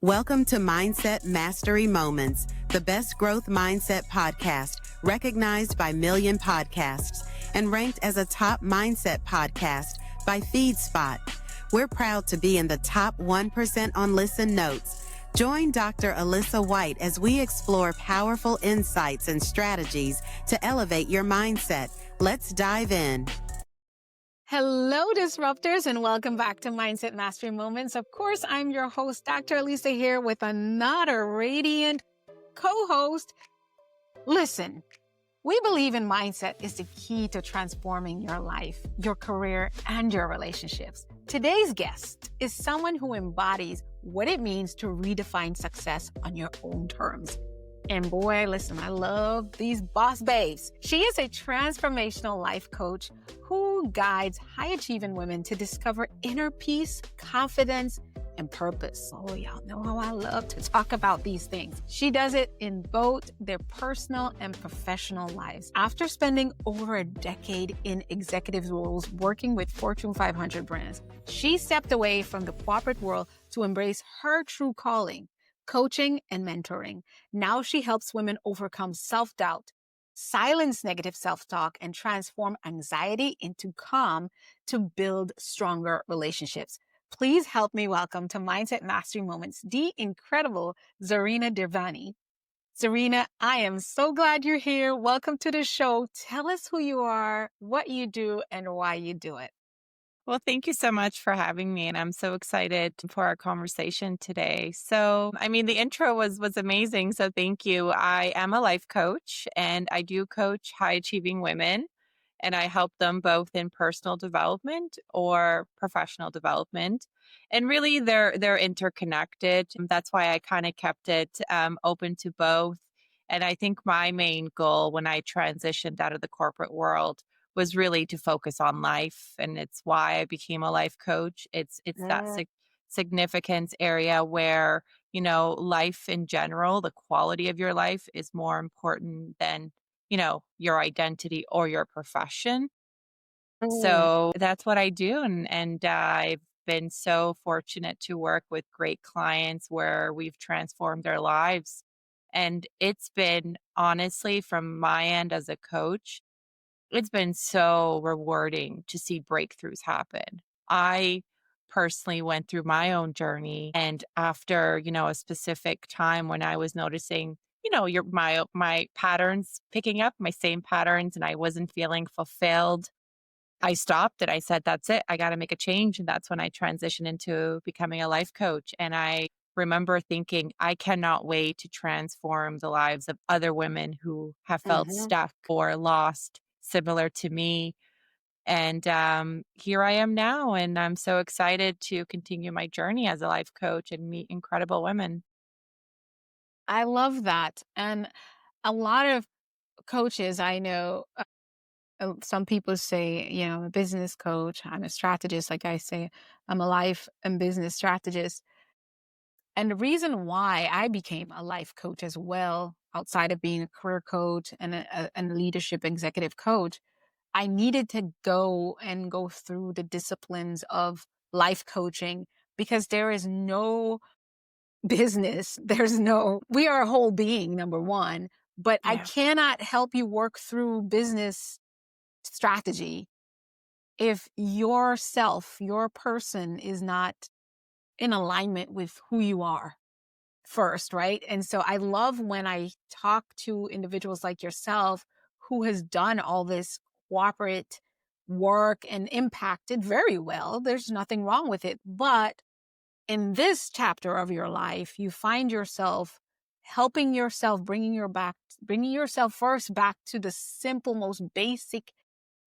Welcome to Mindset Mastery Moments, the best growth mindset podcast recognized by Million Podcasts and ranked as a top mindset podcast by FeedSpot. We're proud to be in the top 1% on Listen Notes. Join Dr. Alisa Whyte as we explore powerful insights and strategies to elevate your mindset. Let's dive in. Hello, disruptors, and welcome back to Mindset Mastery Moments. Of course, I'm your host, Dr. Alisa, here with another radiant co-host. Listen, we believe in mindset is the key to transforming your life, your career, and your relationships. Today's guest is someone who embodies what it means to redefine success on your own terms. And boy, listen, I love these boss babes. She is a transformational life coach who guides high-achieving women to discover inner peace, confidence, and purpose. Oh, y'all know how I love to talk about these things. She does it in both their personal and professional lives. After spending over a decade in executive roles working with Fortune 500 brands, she stepped away from the corporate world to embrace her true calling, coaching and mentoring. Now she helps women overcome self-doubt, silence negative self-talk, and transform anxiety into calm to build stronger relationships. Please help me welcome to Mindset Mastery Moments, the incredible Zerina Derveni. Zerina, I am so glad you're here. Welcome to the show. Tell us who you are, what you do, and why you do it. Well, thank you so much for having me. And I'm so excited for our conversation today. So, the intro was amazing. So thank you. I am a life coach and I do coach high achieving women, and I help them both in personal development or professional development. And really they're interconnected. That's why I kind of kept it open to both. And I think my main goal when I transitioned out of the corporate world was really to focus on life. And it's why I became a life coach. It's that significance area where, life in general, the quality of your life is more important than, your identity or your profession. So that's what I do. And I've been so fortunate to work with great clients where we've transformed their lives. And it's been, honestly, from my end as a coach, it's been so rewarding to see breakthroughs happen. I personally went through my own journey, and after, a specific time when I was noticing, my patterns picking up, my same patterns, and I wasn't feeling fulfilled, I stopped and I said, that's it. I got to make a change. And that's when I transitioned into becoming a life coach. And I remember thinking, I cannot wait to transform the lives of other women who have felt stuck or lost, similar to me. And here I am now, and I'm so excited to continue my journey as a life coach and meet incredible women. I love that. And a lot of coaches I know, some people say, I'm a business coach, I'm a strategist. Like I say, I'm a life and business strategist. And the reason why I became a life coach as well, outside of being a career coach and a leadership executive coach, I needed to go through the disciplines of life coaching, because there is no business. We are a whole being, number one, but I cannot help you work through business strategy if yourself, your person, is not in alignment with who you are first, right? And so I love when I talk to individuals like yourself who has done all this corporate work and impacted very well. There's nothing wrong with it. But in this chapter of your life, you find yourself helping yourself, bringing yourself first back to the simple, most basic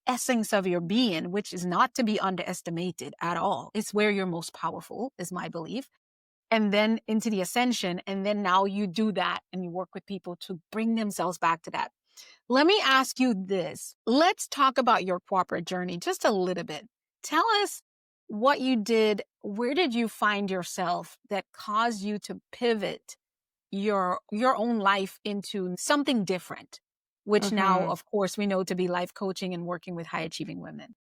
essence of your being, which is not to be underestimated at all. It's where you're most powerful, is my belief. And then into the ascension. And then now you do that and you work with people to bring themselves back to that. Let me ask you this. Let's talk about your corporate journey just a little bit. Tell us what you did. Where did you find yourself that caused you to pivot your own life into something different, which now, of course, we know to be life coaching and working with high achieving women?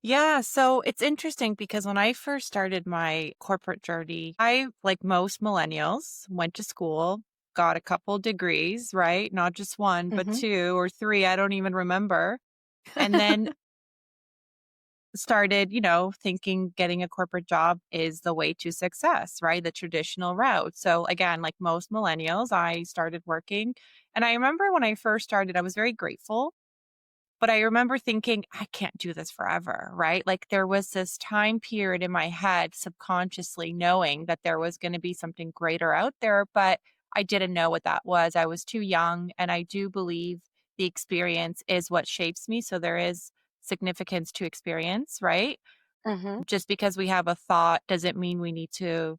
Yeah, so it's interesting because when I first started my corporate journey, I, like most millennials, went to school, got a couple degrees, right? Not just one, but Hmm. two or three. I don't even remember. And then started, thinking getting a corporate job is the way to success, right? The traditional route. So again, like most millennials, I started working. And I remember when I first started, I was very grateful. But I remember thinking, I can't do this forever, right? Like there was this time period in my head, subconsciously knowing that there was going to be something greater out there, but I didn't know what that was. I was too young. And I do believe the experience is what shapes me. So there is significance to experience, right? Hmm. Just because we have a thought doesn't mean we need to,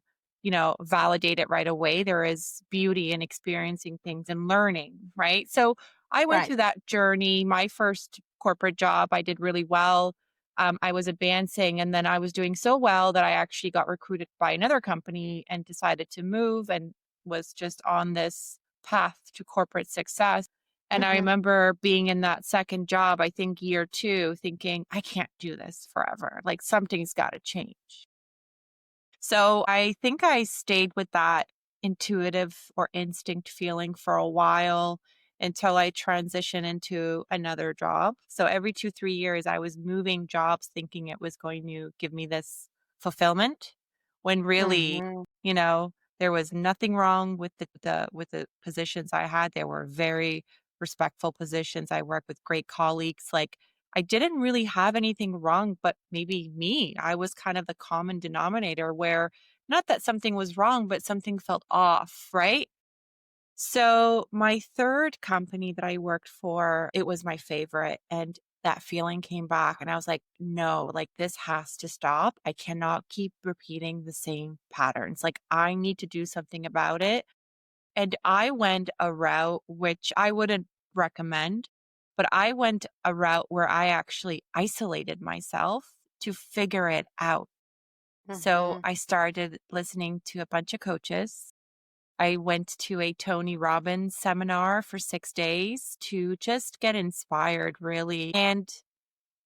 validate it right away. There is beauty in experiencing things and learning, right? So I went Right. through that journey. My first corporate job, I did really well. I was advancing, and then I was doing so well that I actually got recruited by another company and decided to move and was just on this path to corporate success. And I Hmm. remember being in that second job, I think year 2, thinking, "I can't do this forever. Like, something's gotta change." So, I think I stayed with that intuitive or instinct feeling for a while until I transitioned into another job. So, every 2, 3 years, I was moving jobs thinking it was going to give me this fulfillment, when really, Hmm. you know, there was nothing wrong with the positions I had. They were very respectful positions. I worked with great colleagues. Like, I didn't really have anything wrong, but maybe me. I was kind of the common denominator where not that something was wrong, but something felt off, right? So, my third company that I worked for, it was my favorite. And that feeling came back, and I was like, no, like this has to stop. I cannot keep repeating the same patterns. Like, I need to do something about it. And I went a route which I wouldn't recommend, but I went a route where I actually isolated myself to figure it out. So Hmm. I started listening to a bunch of coaches. I went to a Tony Robbins seminar for 6 days to just get inspired, really. And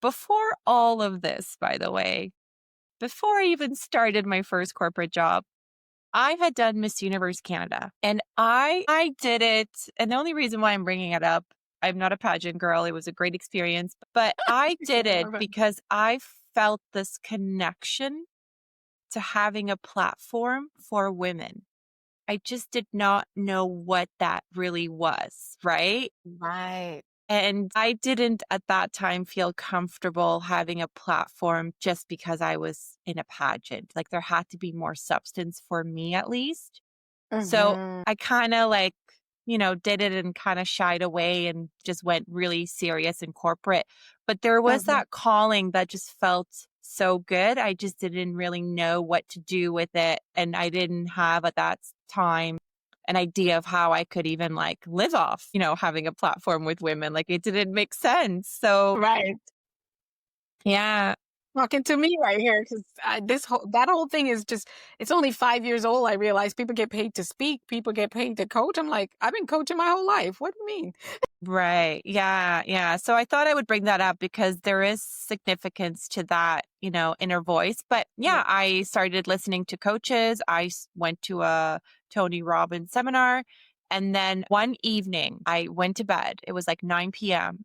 before all of this, by the way, before I even started my first corporate job, I had done Miss Universe Canada, and I did it, and the only reason why I'm bringing it up, I'm not a pageant girl, it was a great experience, but I did Yeah, it because I felt this connection to having a platform for women. I just did not know what that really was, right? right. And I didn't at that time feel comfortable having a platform just because I was in a pageant. Like there had to be more substance for me at least. So Hmm. I kinda like, did it and kinda shied away and just went really serious and corporate. But there was Hmm. that calling that just felt so good. I just didn't really know what to do with it. And I didn't have at that time an idea of how I could even like live off, having a platform with women. Like it didn't make sense. So Right. yeah. Talking to me right here because that whole thing is just it's only 5 years old. I realize people get paid to speak, people get paid to coach. I'm like, I've been coaching my whole life. What do you mean? Right. Yeah. Yeah. So I thought I would bring that up because there is significance to that, inner voice. But yeah, Yeah. I started listening to coaches. Went to a Tony Robbins seminar. And then one evening, I went to bed. It was like 9 p.m.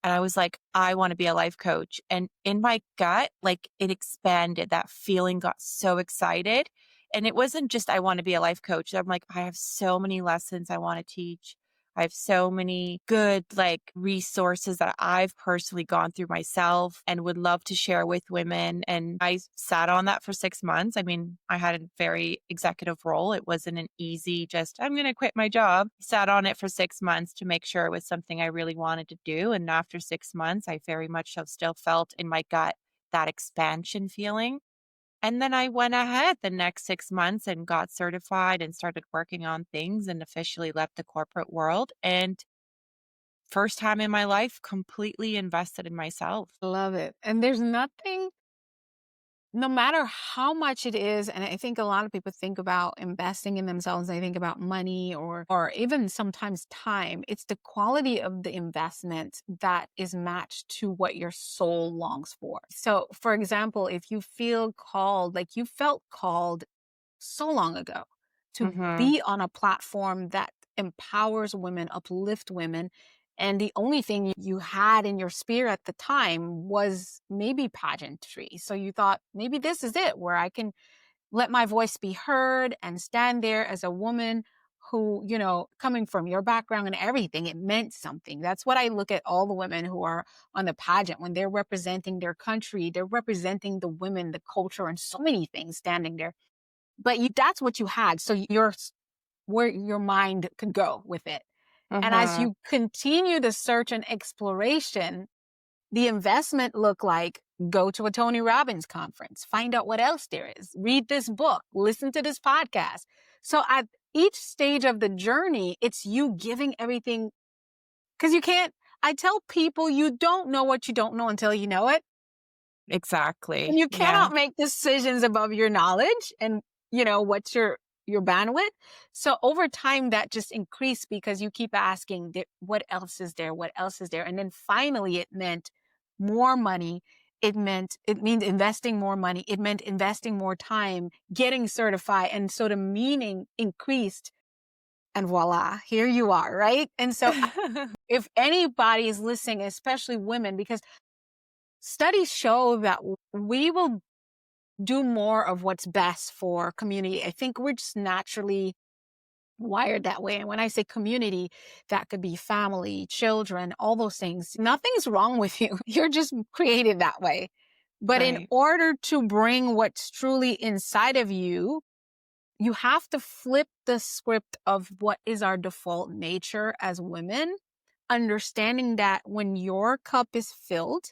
And I was like, I want to be a life coach. And in my gut, like it expanded. That feeling got so excited. And it wasn't just, I want to be a life coach. I'm like, I have so many lessons I want to teach. I have so many good like resources that I've personally gone through myself and would love to share with women. And I sat on that for 6 months. I mean, I had a very executive role. It wasn't an easy, just, I'm going to quit my job. Sat on it for 6 months to make sure it was something I really wanted to do. And after 6 months, I very much have still felt in my gut that expansion feeling. And then I went ahead the next 6 months and got certified and started working on things and officially left the corporate world. And first time in my life, completely invested in myself. Love it. And there's nothing no matter how much it is, and I think a lot of people think about investing in themselves, they think about money or even sometimes time. It's the quality of the investment that is matched to what your soul longs for. So, for example, if you feel called, like you felt called so long ago to Mm-hmm. be on a platform that empowers women, uplift women. And the only thing you had in your sphere at the time was maybe pageantry. So you thought, maybe this is it where I can let my voice be heard and stand there as a woman who, coming from your background and everything, it meant something. That's what I look at all the women who are on the pageant when they're representing their country, they're representing the women, the culture, and so many things standing there. But that's what you had. So where your mind could go with it. And as Mm-hmm. you continue the search and exploration, the investment looked like go to a Tony Robbins conference, find out what else there is, read this book, listen to this podcast. So at each stage of the journey, it's you giving everything because I tell people you don't know what you don't know until you know it. And Exactly. you Yeah. cannot make decisions above your knowledge and, what's your bandwidth. So over time, that just increased because you keep asking, what else is there? What else is there? And then finally, it meant more money. It means investing more money. It meant investing more time, getting certified. And so the meaning increased. And voila, here you are, right? And so if anybody is listening, especially women, because studies show that we will do more of what's best for community. I think we're just naturally wired that way. And when I say community, that could be family, children, all those things. Nothing's wrong with you. You're just created that way. But in Right. order to bring what's truly inside of you, you have to flip the script of what is our default nature as women, understanding that when your cup is filled,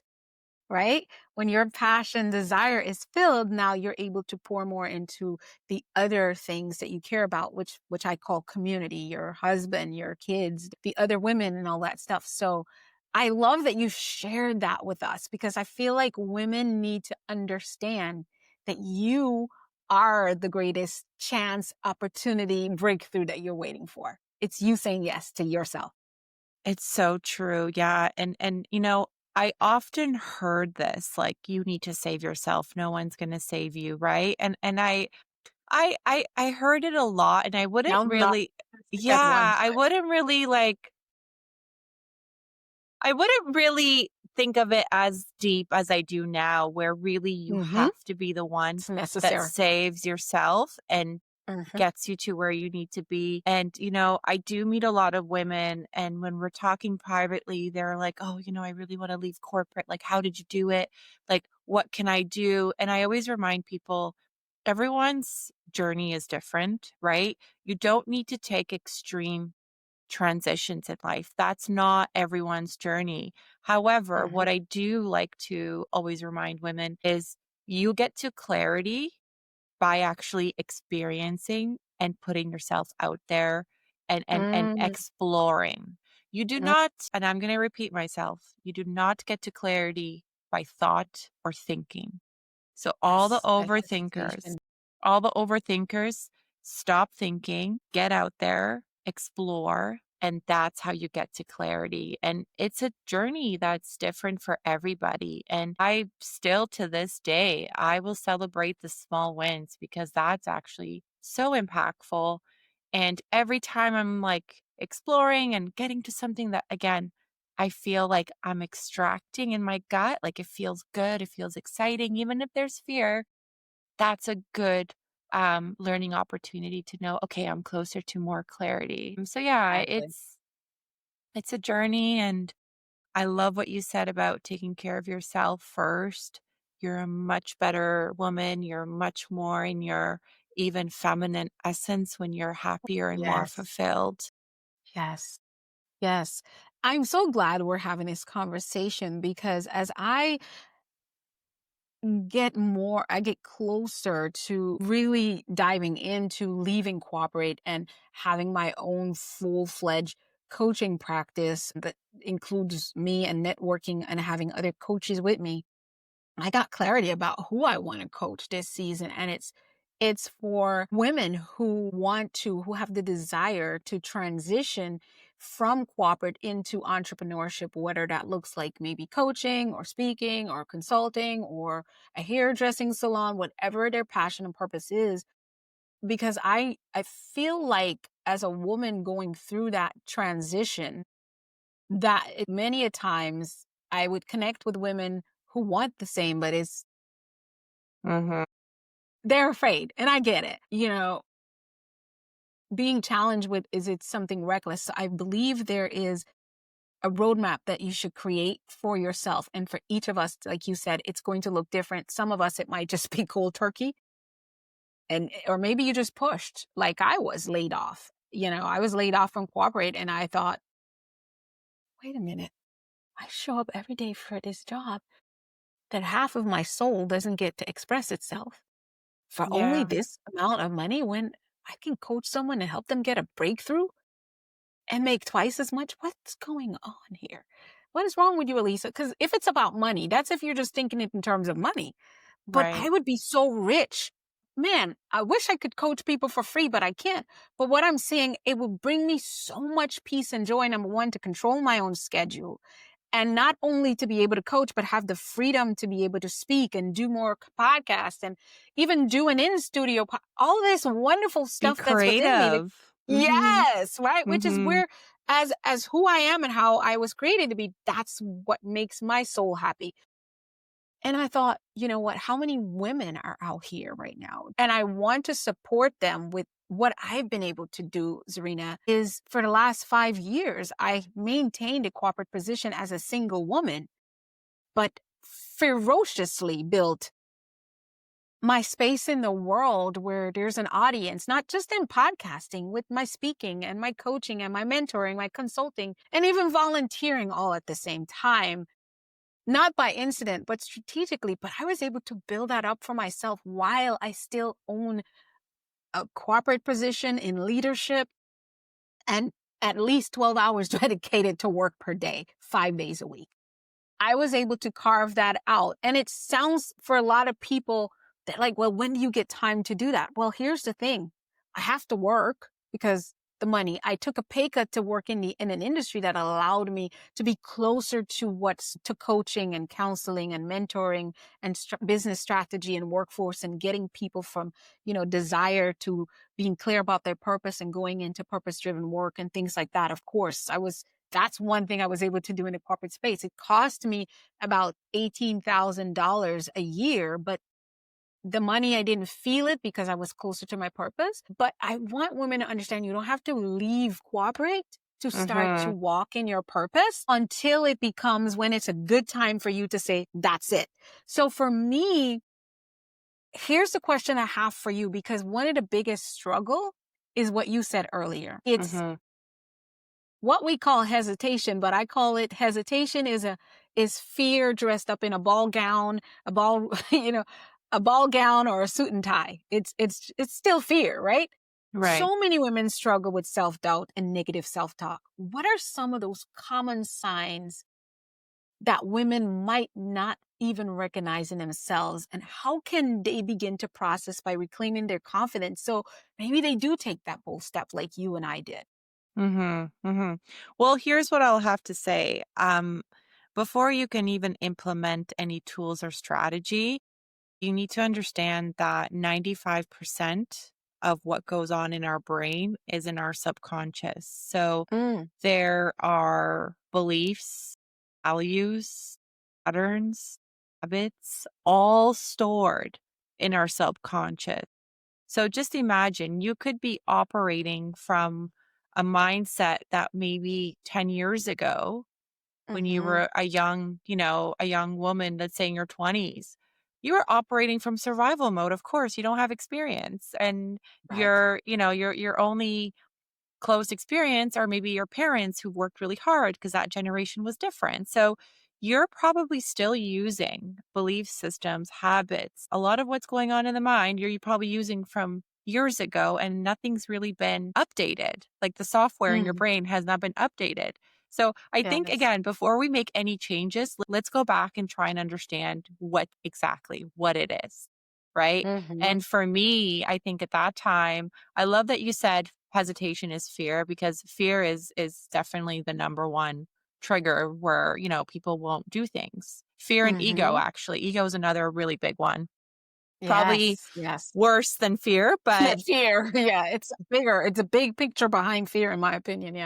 right? When your passion, desire is filled, now you're able to pour more into the other things that you care about, which I call community, your husband, your kids, the other women and all that stuff. So I love that you shared that with us because I feel like women need to understand that you are the greatest chance, opportunity, breakthrough that you're waiting for. It's you saying yes to yourself. It's so true. Yeah. And I often heard this, like, you need to save yourself. No one's going to save you, right? And I heard it a lot, and I wouldn't Now, not really, that one. yeah, I wouldn't really think of it as deep as I do now, where really you Mm-hmm. have to be the one It's that necessary. saves yourself and Mhm. gets you to where you need to be. And, I do meet a lot of women, and when we're talking privately, they're like, oh, I really want to leave corporate. Like, how did you do it? Like, what can I do? And I always remind people, everyone's journey is different, right? You don't need to take extreme transitions in life. That's not everyone's journey. However, Mhm. what I do like to always remind women is you get to clarity by actually experiencing and putting yourself out there and Mm, exploring. You do mm, not, and I'm going to repeat myself, you do not get to clarity by thought or thinking. So yes, manifestation. all the overthinkers, stop thinking, get out there, explore, and that's how you get to clarity. And it's a journey that's different for everybody. And I still, to this day, I will celebrate the small wins because that's actually so impactful. And every time I'm like exploring and getting to something that, again, I feel like I'm extracting in my gut, like it feels good, it feels exciting, even if there's fear, that's a good learning opportunity to know, okay, I'm closer to more clarity. So yeah, Exactly. it's a journey, and I love what you said about taking care of yourself first. You're a much better woman. You're much more in your even feminine essence when you're happier and more Yes. fulfilled. Yes. Yes. I'm so glad we're having this conversation because as I get closer to really diving into leaving corporate and having my own full-fledged coaching practice that includes me and networking and having other coaches with me. I got clarity about who I want to coach this season. And it's for women who have the desire to transition from corporate into entrepreneurship, whether that looks like maybe coaching or speaking or consulting or a hairdressing salon, whatever their passion and purpose is. Because I feel like as a woman going through that transition, many a times I would connect with women who want the same, but Mhm. they're afraid. And I get it. Being challenged with, is it something reckless? So I believe there is a roadmap that you should create for yourself. And for each of us, like you said, it's going to look different. Some of us, it might just be cold turkey. Or maybe you just pushed, like I was laid off. I was laid off from corporate and I thought, wait a minute, I show up every day for this job that half of my soul doesn't get to express itself for only Yeah, this amount of money when I can coach someone and help them get a breakthrough and make twice as much. What's going on here? What is wrong with you, Alisa? Because if it's about money, that's if you're just thinking it in terms of money. But I right. would be so rich. Man, I wish I could coach people for free, but I can't. But what I'm saying, it would bring me so much peace and joy. Number one, to control my own schedule. And not only to be able to coach, but have the freedom to be able to speak and do more podcasts and even do an in-studio, all this wonderful Be stuff that's within me. creative. Mhm. Yes, right. Which is Mhm. where, as who I am and how I was created to be, that's what makes my soul happy. And I thought, you know what? How many women are out here right now? And I want to support them with what I've been able to do, Zerina, is for the last 5 years, I maintained a corporate position as a single woman, but ferociously built my space in the world where there's an audience, not just in podcasting, with my speaking and my coaching and my mentoring, my consulting, and even volunteering all at the same time. Not by incident, but strategically. But I was able to build that up for myself while I still own a corporate position in leadership and at least 12 hours dedicated to work per day, 5 days a week. I was able to carve that out. And it sounds for a lot of people that like, well, when do you get time to do that? Well, here's the thing. I have to work because the money. I took a pay cut to work in an industry that allowed me to be closer to coaching and counseling and mentoring and business strategy and workforce and getting people from, desire to being clear about their purpose and going into purpose driven work and things like that. Of course, that's one thing I was able to do in the corporate space. It cost me about $18,000 a year, but the money, I didn't feel it because I was closer to my purpose. But I want women to understand you don't have to leave corporate to start to Mhm. walk in your purpose until it becomes when it's a good time for you to say, that's it. So for me, here's the question I have for you, because one of the biggest struggle is what you said earlier. It's Mhm. what we call hesitation, but I call it hesitation is fear dressed up in a ball gown, a ball, a ball gown or a suit and tie. It's still fear, right? Right. So many women struggle with self-doubt and negative self-talk. What are some of those common signs that women might not even recognize in themselves? And how can they begin to process by reclaiming their confidence? So maybe they do take that bold step like you and I did. Mhm. Mhm. Well, here's what I'll have to say. Before you can even implement any tools or strategy, you need to understand that 95% of what goes on in our brain is in our subconscious. So Mm, there are beliefs, values, patterns, habits, all stored in our subconscious. So just imagine you could be operating from a mindset that maybe 10 years ago when you mm-hmm. were a young woman, let's say in your 20s, you were operating from survival mode. Of course, you don't have experience and Right. your only close experience or maybe your parents who worked really hard because that generation was different. So you're probably still using belief systems, habits, a lot of what's going on in the mind, you're probably using from years ago and nothing's really been updated. Like the software in your Mm, brain has not been updated. So I think, Yes. again, before we make any changes, let's go back and try and understand what it is. Right. Mm-hmm. And for me, I think at that time, I love that you said hesitation is fear, because fear is definitely the number one trigger where, people won't do things. Fear and ego, Mm-hmm. actually. Ego is another really big one. Probably Yes. Yes. worse than fear, but Fear. Yeah. It's bigger. It's a big picture behind fear, in my opinion. Yeah.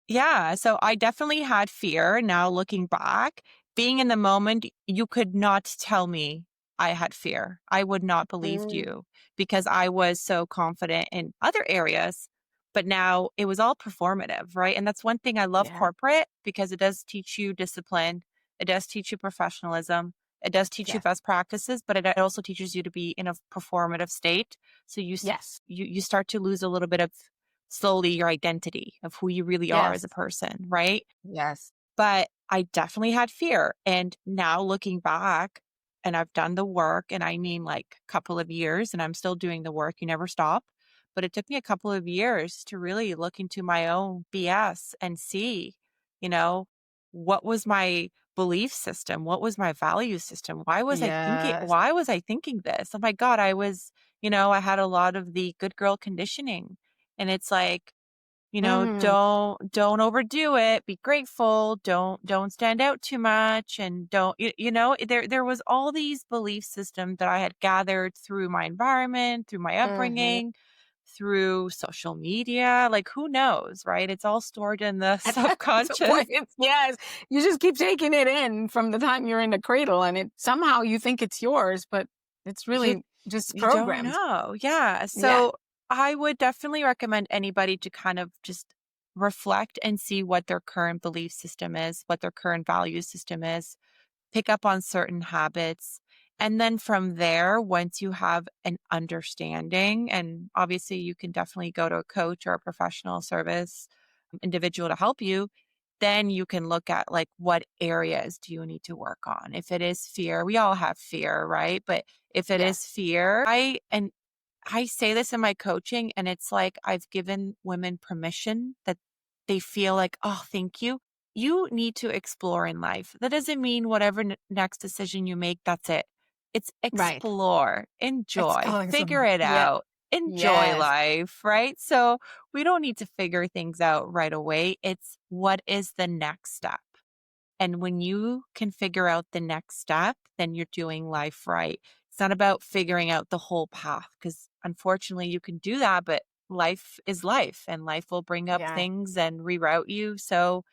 yeah, so I definitely had fear. Now looking back, being in the moment, you could not tell me I had fear. I would not believed Mm. you because I was so confident in other areas. But now it was all performative, right? And that's one thing I love Yeah. corporate, because it does teach you discipline. It does teach you professionalism. It does teach you Yes. best practices, but it also teaches you to be in a performative state. So Yes. you start to lose a little bit of slowly your identity of who you really are as a Yes. person, right? Yes. But I definitely had fear. And now looking back, and I've done the work, and I mean like a couple of years, and I'm still doing the work. You never stop. But it took me a couple of years to really look into my own BS and see, you know, what was my belief system? What was my value system? Yes. Why was I thinking this? Oh my God, I had a lot of the good girl conditioning. And it's like, Mm. don't overdo it. Be grateful. Don't stand out too much, and don't there was all these belief systems that I had gathered through my environment, through my Mm-hmm. upbringing, through social media. Like, who knows, right? It's all stored in the At some point, subconscious. yes, you just keep taking it in from the time you're in the cradle, and it somehow you think it's yours, but it's You really just you don't programmed. know. Yeah. Yeah. So I would definitely recommend anybody to kind of just reflect and see what their current belief system is, what their current value system is, pick up on certain habits. And then from there, once you have an understanding, and obviously you can definitely go to a coach or a professional service individual to help you, then you can look at like what areas do you need to work on. If it is fear, we all have fear, right? But if it is Yes. fear, I say this in my coaching, and it's like I've given women permission that they feel like, oh, thank you. You need to explore in life. That doesn't mean whatever next decision you make, that's it. It's Right. explore, enjoy, figure Exposure. it Yeah. out, enjoy Yes. life, right? So we don't need to figure things out right away. It's what is the next step? And when you can figure out the next step, then you're doing life right. It's not about figuring out the whole path, because unfortunately you can do that, but life is life, and life will bring up Yeah. things and reroute you. So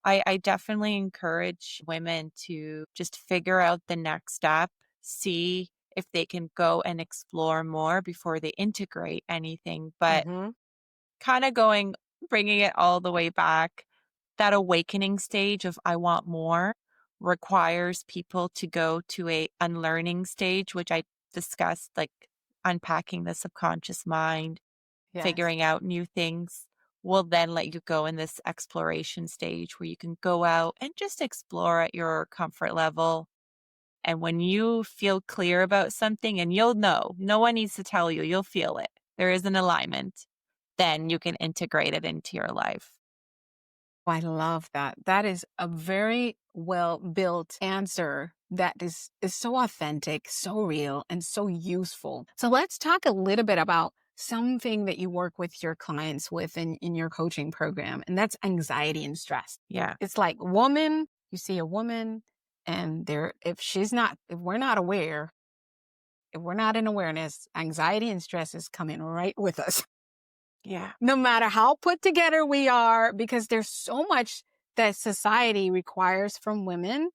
I definitely encourage women to just figure out the next step, see if they can go and explore more before they integrate anything. But Mm-hmm. kind of bringing it all the way back, that awakening stage of I want more requires people to go to a unlearning stage, which I discussed, like unpacking the subconscious mind, Yes. figuring out new things will then let you go in this exploration stage where you can go out and just explore at your comfort level. And when you feel clear about something, and you'll know, no one needs to tell you, you'll feel it. There is an alignment, then you can integrate it into your life. I love that. That is a very well built answer that is so authentic, so real, and so useful. So let's talk a little bit about something that you work with your clients with in your coaching program, and that's anxiety and stress. Yeah. It's like you see a woman, and if we're not aware, if we're not in awareness, anxiety and stress is coming right with us. Yeah. No matter how put together we are, because there's so much that society requires from women.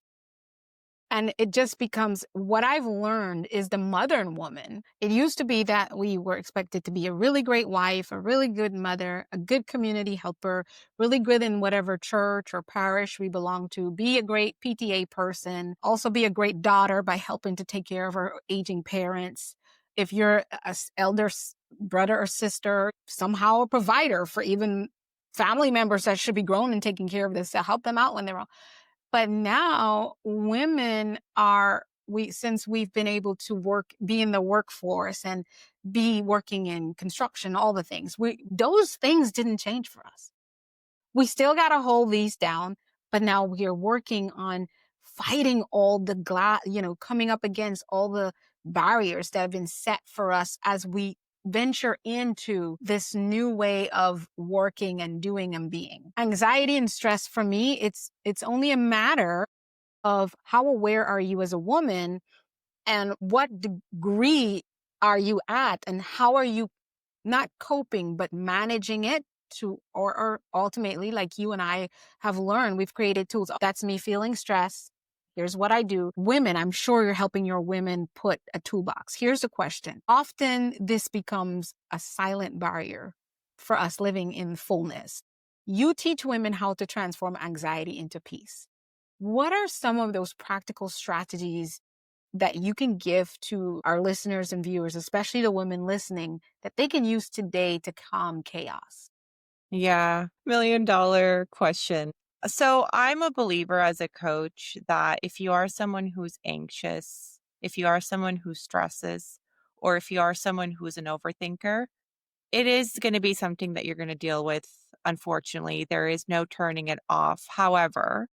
And it just becomes what I've learned is the modern woman. It used to be that we were expected to be a really great wife, a really good mother, a good community helper, really good in whatever church or parish we belong to, be a great PTA person, also be a great daughter by helping to take care of our aging parents. If you're a elder brother or sister, somehow a provider for even family members that should be grown and taking care of this to help them out when they're wrong. But now since we've been able to be in the workforce and be working in construction, all the things, those things didn't change for us. We still got to hold these down, but now we are working on fighting all the coming up against all the barriers that have been set for us as we venture into this new way of working and doing and being. Anxiety and stress for me, it's only a matter of how aware are you as a woman and what degree are you at and how are you not coping, but managing it or ultimately, like you and I have learned, we've created tools. That's me feeling stress. Here's what I do. Women, I'm sure you're helping your women put a toolbox. Here's the question. Often this becomes a silent barrier for us living in fullness. You teach women how to transform anxiety into peace. What are some of those practical strategies that you can give to our listeners and viewers, especially the women listening, that they can use today to calm chaos? Yeah, $1 million question. So I'm a believer as a coach that if you are someone who's anxious, if you are someone who stresses, or if you are someone who's an overthinker, it is going to be something that you're going to deal with. Unfortunately, there is no turning it off. However,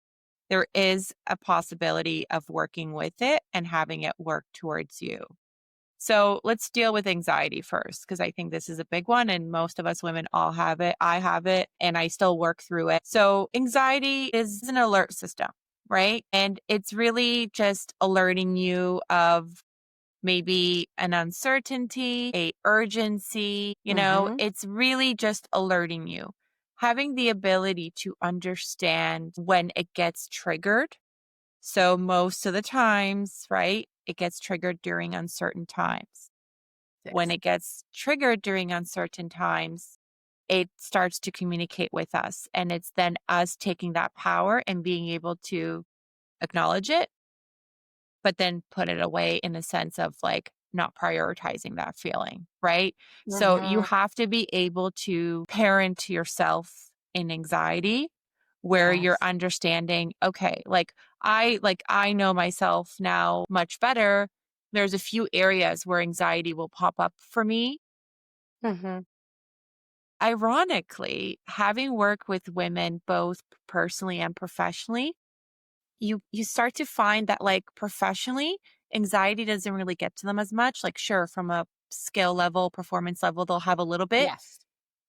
there is a possibility of working with it and having it work towards you. So let's deal with anxiety first, because I think this is a big one. And most of us women all have it. I have it and I still work through it. So anxiety is an alert system, right? And it's really just alerting you of maybe an uncertainty, a urgency, Mm-hmm. it's really just alerting you. Having the ability to understand when it gets triggered. So most of the times, right, it gets triggered during uncertain times. When Yes. it gets triggered during uncertain times, it starts to communicate with us. And it's then us taking that power and being able to acknowledge it, but then put it away in the sense of like not prioritizing that feeling, right? So you Mm-hmm. have to be able to parent yourself in anxiety where you're Yes. understanding, okay, I know myself now much better. There's a few areas where anxiety will pop up for me. Mm-hmm. Ironically, having worked with women both personally and professionally, you start to find that like professionally, anxiety doesn't really get to them as much. Like sure, from a skill level, performance level, they'll have a little bit, Yes.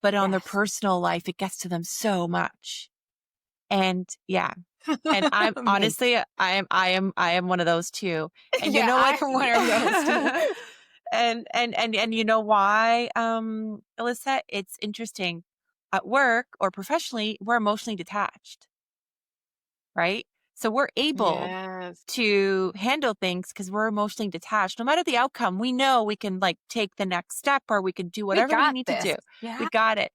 but on their Yes. personal life, it gets to them so much. And yeah, and I'm Me. honestly, I am one of those too. And you Yeah, know I what? am one of those too. And you know why, Alyssa? It's interesting. At work or professionally, we're emotionally detached, right? So we're able Yes. to handle things because we're emotionally detached. No matter the outcome, we know we can like take the next step or we can do We whatever we got need to this. do. We Yeah. got it.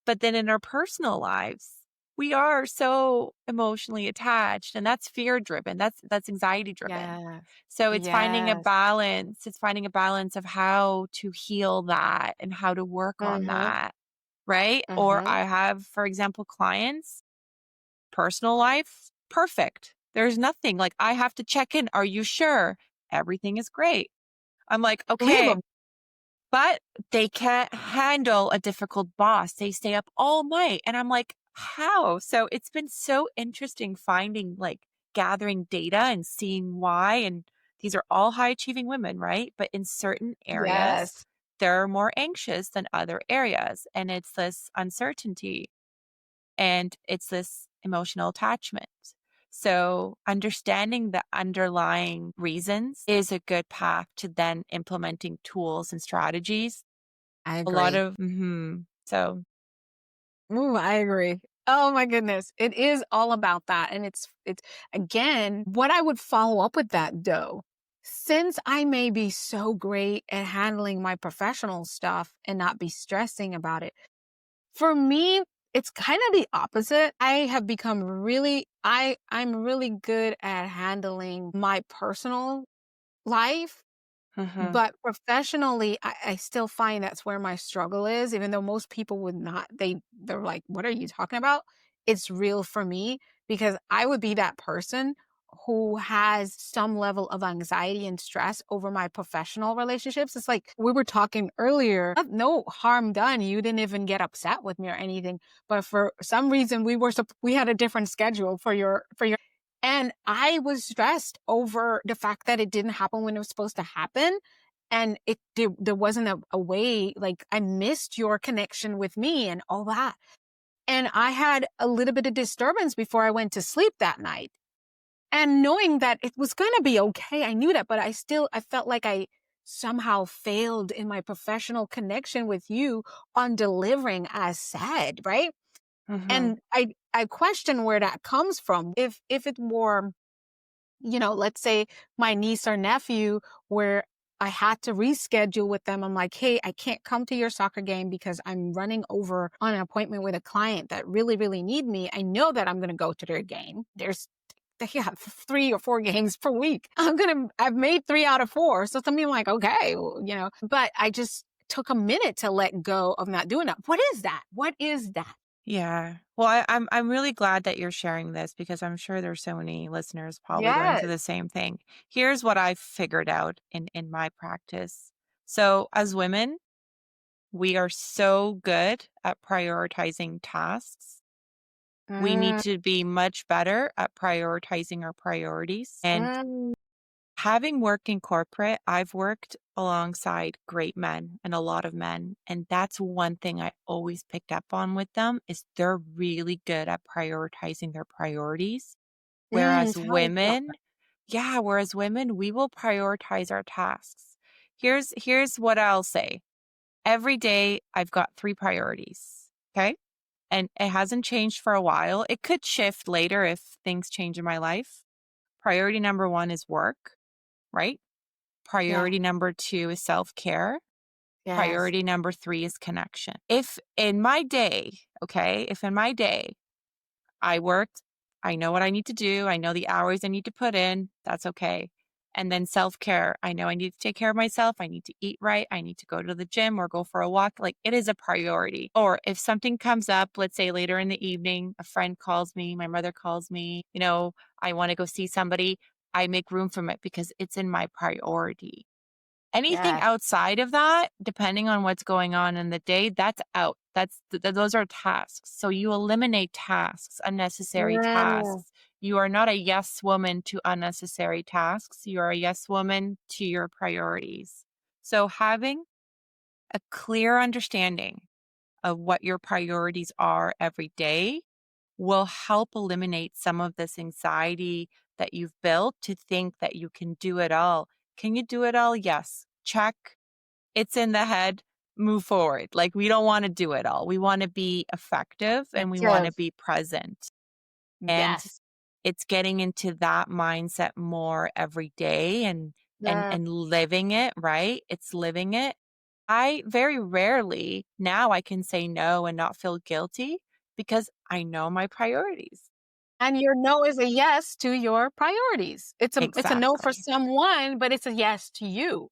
But then in our personal lives, we are so emotionally attached and that's fear driven. That's anxiety driven. Yes. So it's finding a Yes. balance. It's finding a balance of how to heal that and how to work on Mm-hmm. that. Right. Or Mm-hmm. I have, for example, clients, personal life, perfect. There's nothing like I have to check in. Are you sure? Everything is great. I'm like, Leave okay, them. but they can't handle a difficult boss. They stay up all night. And I'm like, how? So it's been so interesting finding like gathering data and seeing why. And these are all high achieving women, right? But in certain areas, Yes. they're more anxious than other areas. And it's this uncertainty and it's this emotional attachment. So, understanding the underlying reasons is a good path to then implementing tools and strategies. I A lot agree. of, so, Ooh, I agree. Oh my goodness. It is all about that. And it's again, what I would follow up with that though, since I may be so great at handling my professional stuff and not be stressing about it, for me, it's kind of the opposite. I have become I'm really good at handling my personal life, mhm, but professionally, I still find that's where my struggle is, even though most people would not, they're like, what are you talking about? It's real for me because I would be that person who has some level of anxiety and stress over my professional relationships. It's like we were talking earlier, no harm done. You didn't even get upset with me or anything. But for some reason, we had a different schedule for your, and I was stressed over the fact that it didn't happen when it was supposed to happen. And there wasn't a way, like I missed your connection with me and all that. And I had a little bit of disturbance before I went to sleep that night. And knowing that it was going to be okay, I knew that, but I felt like I somehow failed in my professional connection with you on delivering as said, right? Mm-hmm. And I question where that comes from. If it were, let's say my niece or nephew, where I had to reschedule with them. I'm like, hey, I can't come to your soccer game because I'm running over on an appointment with a client that really, really need me. I know that I'm going to go to their game. They have 3 or 4 games per week. I've made 3 out of 4. So something like, okay, well, but I just took a minute to let go of not doing that. What is that? What is that? Yeah. Well, I'm really glad that you're sharing this because I'm sure there's so many listeners probably going Yes. through the same thing. Here's what I've figured out in my practice. So as women, we are so good at prioritizing tasks. We need Mm, to be much better at prioritizing our priorities. And mm, having worked in corporate, I've worked alongside great men and a lot of men. And that's one thing I always picked up on with them is they're really good at prioritizing their priorities. Whereas tell us about women, yeah, whereas women, we will prioritize our tasks. Here's what I'll say. Every day I've got 3 priorities. Okay. And it hasn't changed for a while. It could shift later if things change in my life. Priority number 1 is work, right? Yeah. Priority number 2 is self-care. Yes. Priority number 3 is connection. If in my day, okay, if in my day I worked, I know what I need to do, I know the hours I need to put in, that's okay. And then self-care, I know I need to take care of myself, I need to eat right, I need to go to the gym or go for a walk, like it is a priority. Or if something comes up, let's say later in the evening, a friend calls me, my mother calls me, I want to go see somebody, I make room for it because it's in my priority. Anything Yes. outside of that, depending on what's going on in the day, that's out. Those are tasks. So you eliminate tasks, unnecessary Mm, tasks. You are not a yes woman to unnecessary tasks. You are a yes woman to your priorities. So having a clear understanding of what your priorities are every day will help eliminate some of this anxiety that you've built to think that you can do it all. Can you do it all? Yes. Check. It's in the head. Move forward. Like we don't want to do it all. We want to be effective and we want to effective. be present. And Yes. it's getting into that mindset more every day and and Yeah. and living it, right? It's living it. I very rarely now I can say no and not feel guilty because I know my priorities. And your no is a yes to your priorities. It's a no for Exactly. someone, but it's a yes to you.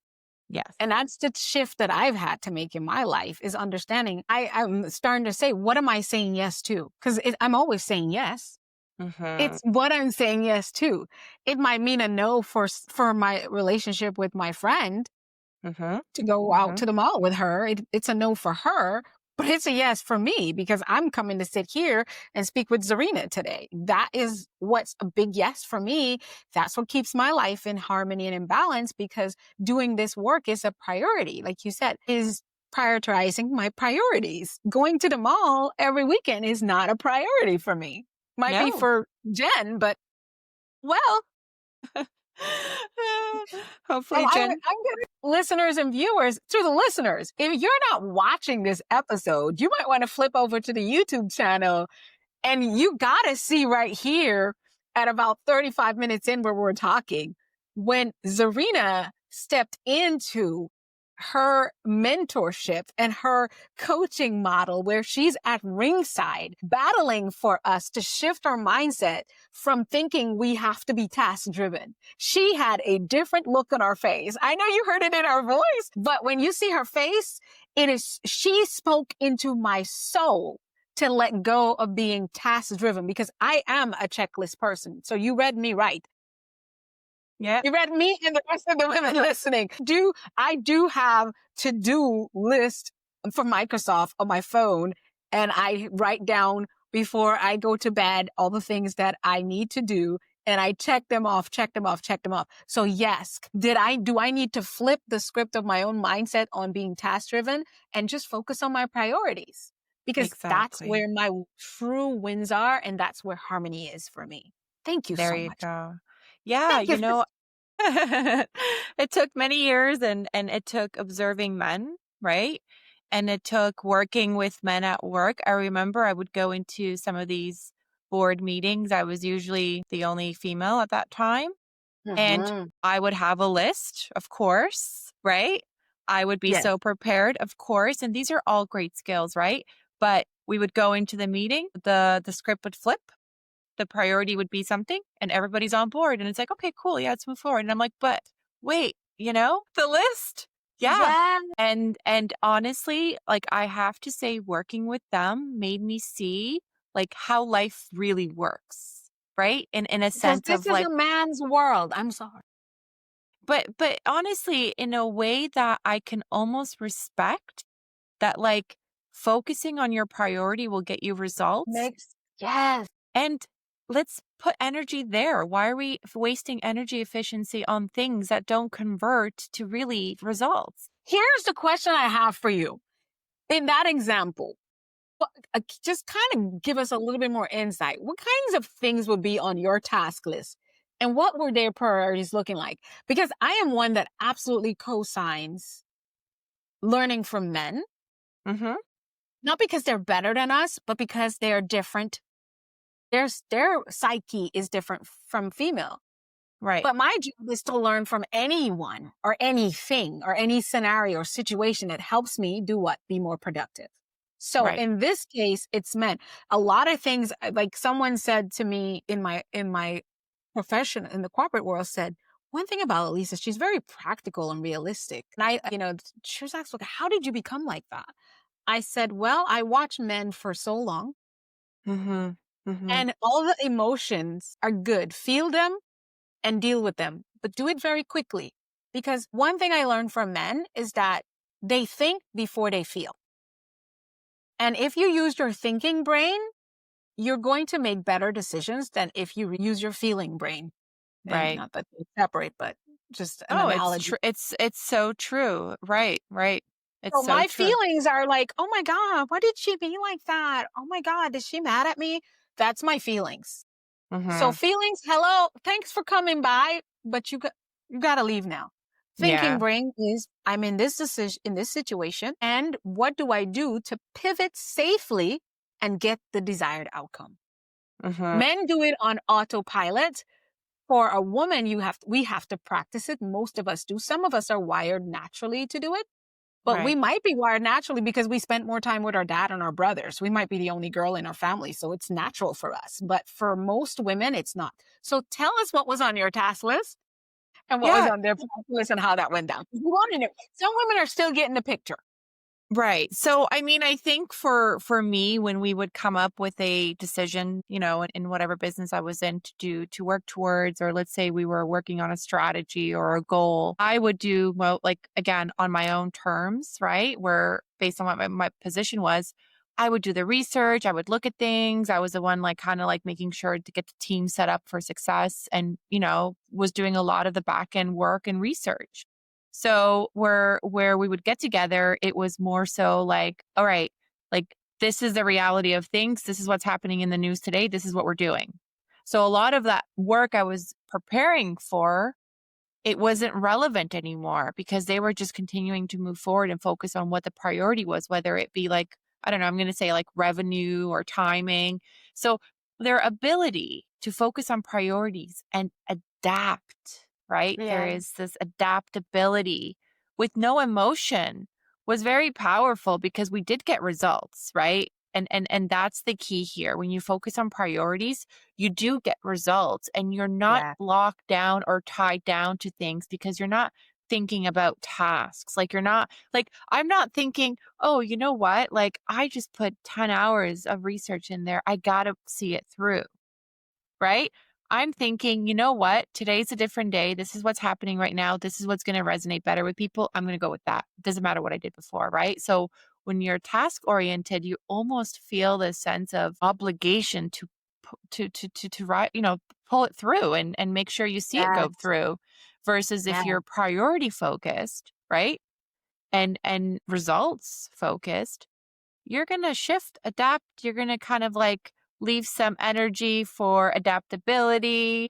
Yes. And that's the shift that I've had to make in my life is understanding. I'm starting to say, what am I saying yes to? Because I'm always saying yes. Mhm. It's what I'm saying yes to. It might mean a no for my relationship with my friend, Mhm. to go out Mhm. to the mall with her. It's a no for her, but it's a yes for me because I'm coming to sit here and speak with Zerina today. That is what's a big yes for me. That's what keeps my life in harmony and in balance because doing this work is a priority. Like you said, is prioritizing my priorities. Going to the mall every weekend is not a priority for me. Might be No. for Jen, but well, and Hopefully, Jen. I'm getting listeners and viewers to the listeners. If you're not watching this episode, you might want to flip over to the YouTube channel and you got to see right here at about 35 minutes in where we're talking when Zarina stepped into her mentorship and her coaching model where she's at ringside battling for us to shift our mindset from thinking we have to be task driven. She had a different look on her face. I know you heard it in her voice, but when you see her face, she spoke into my soul to let go of being task driven because I am a checklist person. So you read me right. Yeah. You read me and the rest of the women listening. I do have to-do list for Microsoft on my phone, and I write down before I go to bed all the things that I need to do, and I check them off, check them off, check them off. So yes, do I need to flip the script of my own mindset on being task driven and just focus on my priorities? Because that's Exactly. where my true wins are, and that's where harmony is for me. Thank you There so you much. go. Yeah, Thank you. it took many years and it took observing men, right? And it took working with men at work. I remember I would go into some of these board meetings. I was usually the only female at that time. And Mhm. I would have a list, of course, right? I would be Yes. so prepared, of course. And these are all great skills, right? But we would go into the meeting, the script would flip, the priority would be something and everybody's on board and it's like, okay, cool. Yeah, let's move forward. And I'm like, but wait, the list. Yeah. Yeah. And honestly, like I have to say working with them made me see like how life really works, right? In a Because sense this of is like, a man's world. I'm sorry. but honestly, in a way that I can almost respect that like focusing on your priority will get you results. Yes. And let's put energy there. Why are we wasting energy efficiency on things that don't convert to really results? Here's the question I have for you. In that example, just kind of give us a little bit more insight. What kinds of things would be on your task list? And what were their priorities looking like? Because I am one that absolutely co-signs learning from men, Mm-hmm. not because they're better than us, but because they're different. Their psyche is different from female. Right. But my job is to learn from anyone or anything or any scenario or situation that helps me do what? Be more productive. So Right. in this case, it's men. A lot of things, like someone said to me in my profession in the corporate world said, one thing about Alisa, she's very practical and realistic. And she was asked, how did you become like that? I said, well, I watch men for so long Mm-hmm. Mm-hmm. and all the emotions are good. Feel them and deal with them, but do it very quickly. Because one thing I learned from men is that they think before they feel. And if you use your thinking brain, you're going to make better decisions than if you use your feeling brain. And Right. not that they separate, but just an Oh, it's analogy. true. It's so true. Right. Right. It's So so my true. feelings are like, oh my God, why did she be like that? Oh my God, is she mad at me? That's my feelings. So Mm-hmm. feelings, hello, thanks for coming by, but you got to leave now. Thinking Yeah. brain is I'm in this decision in this situation, and what do I do to pivot safely and get the desired outcome? Mm-hmm. Men do it on autopilot. For a woman, we have to practice it. Most of us do. Some of us are wired naturally to do it. But we Right. might be wired naturally because we spent more time with our dad and our brothers. We might be the only girl in our family, so it's natural for us. But for most women, it's not. So tell us what was on your task list and what was Yeah. on their task list and how that went down. We want to know. Some women are still getting the picture. Right. So, I mean, I think for me, when we would come up with a decision, in whatever business I was in to work towards, or let's say we were working on a strategy or a goal, I would do well, like again on my own terms, right? Where based on what my position was, I would do the research. I would look at things. I was the one like kind of like making sure to get the team set up for success, and was doing a lot of the back end work and research. So where we would get together, it was more so like, all right, like this is the reality of things. This is what's happening in the news today. This is what we're doing. So a lot of that work I was preparing for, it wasn't relevant anymore because they were just continuing to move forward and focus on what the priority was, whether it be like, I don't know, I'm going to say like revenue or timing. So their ability to focus on priorities and adapt, right? There Yeah. is this adaptability with no emotion was very powerful because we did get results, right? And that's the key here. When you focus on priorities, you do get results and you're not Yeah. locked down or tied down to things because you're not thinking about tasks. Like you're not like I'm not thinking, "Oh, you know what? Like I just put 10 hours of research in there. I got to see it through." Right? I'm thinking, you know what? Today's a different day. This is what's happening right now. This is what's going to resonate better with people. I'm going to go with that. Doesn't matter what I did before, right? So when you're task oriented, you almost feel this sense of obligation to write, pull it through and make sure you see it go Yes. through versus if Yes. you're priority focused, right? And results focused, you're going to shift, adapt. You're going to kind of like leave some energy for adaptability,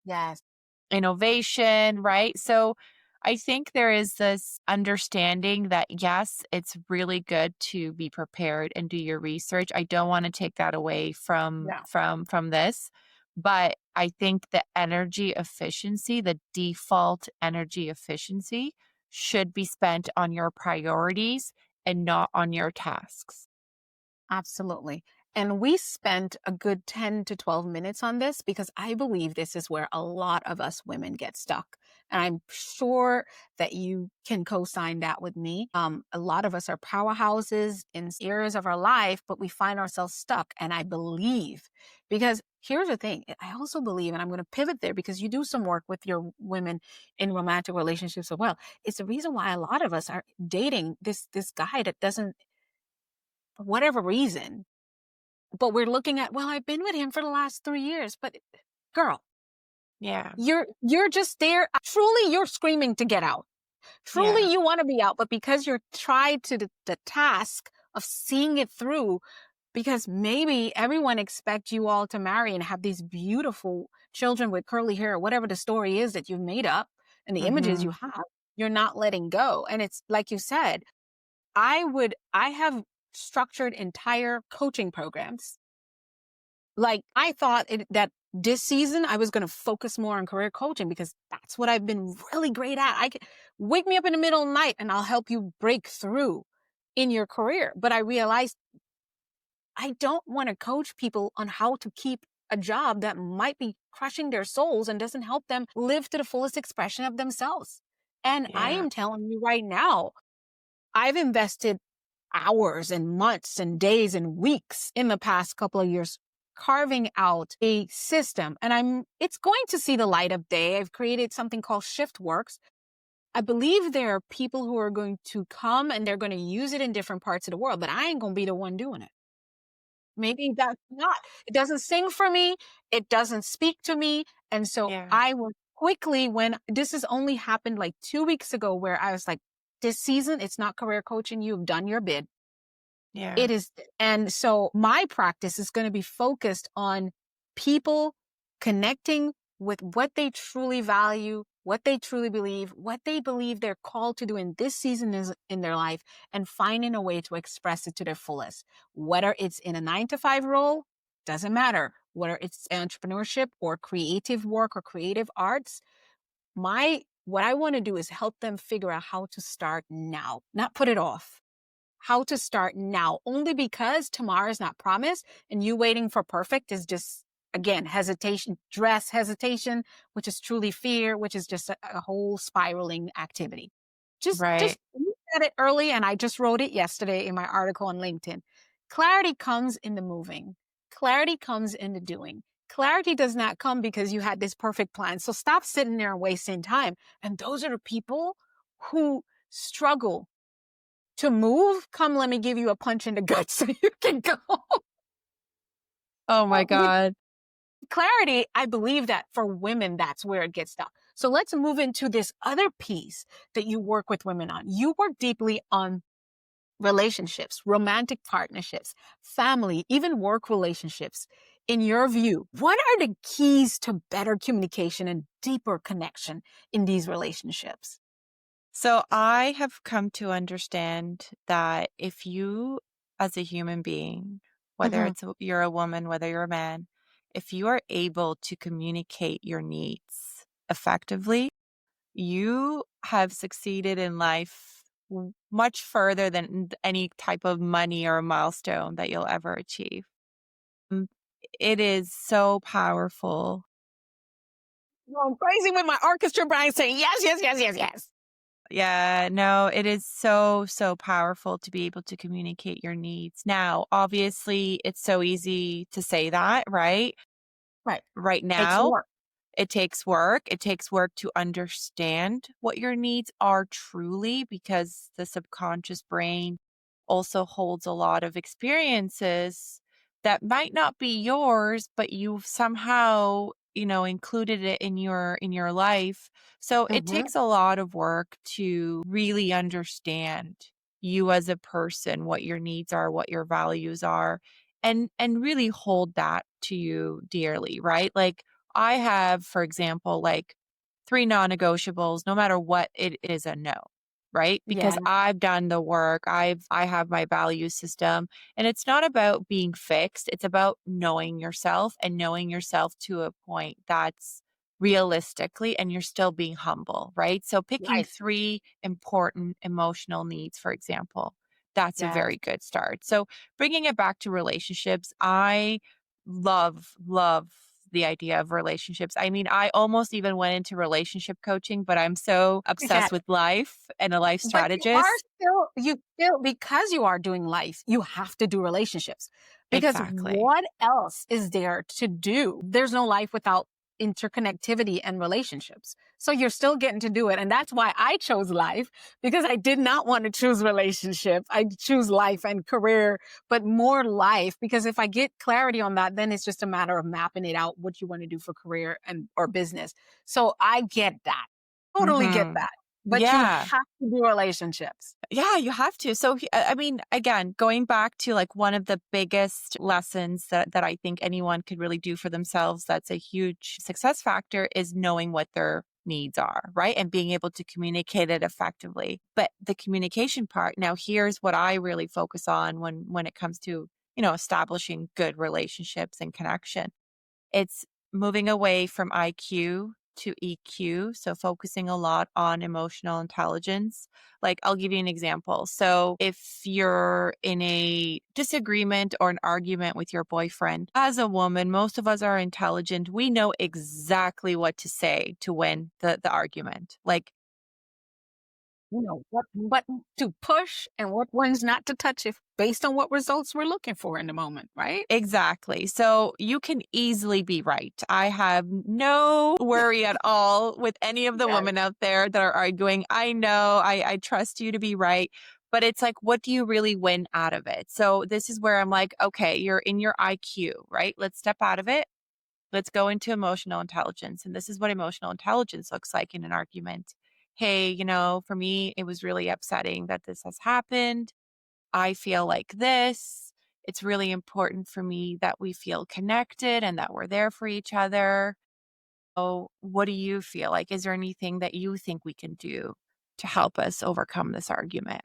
Yes. innovation, right? So I think there is this understanding that yes, it's really good to be prepared and do your research. I don't want to take that away from Yeah. this, but I think the energy efficiency, the default energy efficiency should be spent on your priorities and not on your tasks. Absolutely. And we spent a good 10 to 12 minutes on this because I believe this is where a lot of us women get stuck. And I'm sure that you can co sign that with me. A lot of us are powerhouses in areas of our life, but we find ourselves stuck. And I believe, because here's the thing, I also believe, and I'm going to pivot there because you do some work with your women in romantic relationships as well. It's the reason why a lot of us are dating this guy that doesn't, for whatever reason, but we're looking at, well, I've been with him for the last 3 years, but girl, Yeah. you're just there. Truly, you're screaming to get out. Yeah. Truly, you want to be out, but because you're tied to the task of seeing it through, because maybe everyone expects you all to marry and have these beautiful children with curly hair, or whatever the story is that you've made up and the images you Mhm. have, you're not letting go. And it's like you said, I have structured entire coaching programs. Like I thought that this season I was going to focus more on career coaching because that's what I've been really great at. I can wake me up in the middle of the night and I'll help you break through in your career. But I realized I don't want to coach people on how to keep a job that might be crushing their souls and doesn't help them live to the fullest expression of themselves. And I Yeah. am telling you right now, I've invested hours and months and days and weeks in the past couple of years carving out a system, and it's going to see the light of day. I've created something called ShiftWorks. I believe there are people who are going to come and they're going to use it in different parts of the world, but I ain't going to be the one doing it. Maybe that's not. It doesn't sing for me. It doesn't speak to me. And so Yeah. I will quickly, when this has only happened like 2 weeks ago, where I was like, this season, it's not career coaching. You've done your bid. Yeah. It is. And so my practice is going to be focused on people connecting with what they truly value, what they truly believe, what they believe they're called to do in this season in their life, and finding a way to express it to their fullest. Whether it's in a 9 to 5 role, doesn't matter. Whether it's entrepreneurship or creative work or creative arts, what I want to do is help them figure out how to start now, not put it off. How to start now, only because tomorrow is not promised and you waiting for perfect is just, again, hesitation, dress hesitation, which is truly fear, which is just a whole spiraling activity. Just Right. look at it early. And I just wrote it yesterday in my article on LinkedIn. Clarity comes in the moving. Clarity comes in the doing. Clarity does not come because you had this perfect plan. So stop sitting there and wasting time. And those are the people who struggle to move. Come, let me give you a punch in the gut so you can go. Oh my With god. clarity, I believe that for women, that's where it gets stuck. So let's move into this other piece that you work with women on. You work deeply on relationships, romantic partnerships, family, even work relationships. In your view, what are the keys to better communication and deeper connection in these relationships? So I have come to understand that if you, as a human being, whether Mhm. you're a woman, whether you're a man, if you are able to communicate your needs effectively, you have succeeded in life much further than any type of money or milestone that you'll ever achieve. Mm, It is so powerful. Going crazy with my orchestra brain saying yes, yes, yes, yes, yes. Yeah, no, it is so, so powerful to be able to communicate your needs. Now, obviously, it's so easy to say that, right? Right. Right Takes now, work. it takes work. It takes work to understand what your needs are truly, because the subconscious brain also holds a lot of experiences that might not be yours, but you've somehow, included it in your life. So it Hmm. takes a lot of work to really understand you as a person, what your needs are, what your values are, and really hold that to you dearly, right? Like, I have, for example, like 3 non-negotiables, no matter what, it is a no, right? Because Yeah. I've done the work. I have my value system, and it's not about being fixed. It's about knowing yourself, and knowing yourself to a point that's realistically, and you're still being humble, right? So picking Right. 3 important emotional needs, for example, that's a Yes. very good start. So bringing it back to relationships, I love the idea of relationships. I mean, I almost even went into relationship coaching, but I'm so Yeah. obsessed with life and a life But strategist. you still, because you are doing life, you have to do relationships. Because Exactly. what else is there to do? There's no life without interconnectivity and relationships. So you're still getting to do it. And that's why I chose life, because I did not want to choose relationships. I choose life and career, but more life, because if I get clarity on that, then it's just a matter of mapping it out, what you want to do for career and or business. So I get that. Totally get Mhm. that. But you Yeah. have to do relationships. Yeah, you have to. So, I mean, again, going back to like one of the biggest lessons that I think anyone could really do for themselves, that's a huge success factor, is knowing what their needs are, right? And being able to communicate it effectively. But the communication part, now here's what I really focus on when it comes to, establishing good relationships and connection. It's moving away from IQ to EQ. So, focusing a lot on emotional intelligence. Like, I'll give you an example. So, if you're in a disagreement or an argument with your boyfriend, as a woman, most of us are intelligent. We know exactly what to say to win the argument. Like, You know, what button to push and what ones not to touch if based on what results we're looking for in the moment, right? exactly. So you can easily be right. I have no worry at all with any of the Yes. women out there that are arguing. I know, I trust you to be right. But it's like, what do you really win out of it? So this is where I'm like, okay, you're in your IQ, right? Let's step out of it. Let's go into emotional intelligence. And this is what emotional intelligence looks like in an argument. Hey, for me, it was really upsetting that this has happened. I feel like this. It's really important for me that we feel connected and that we're there for each other. Oh, what do you feel like? Is there anything that you think we can do to help us overcome this argument?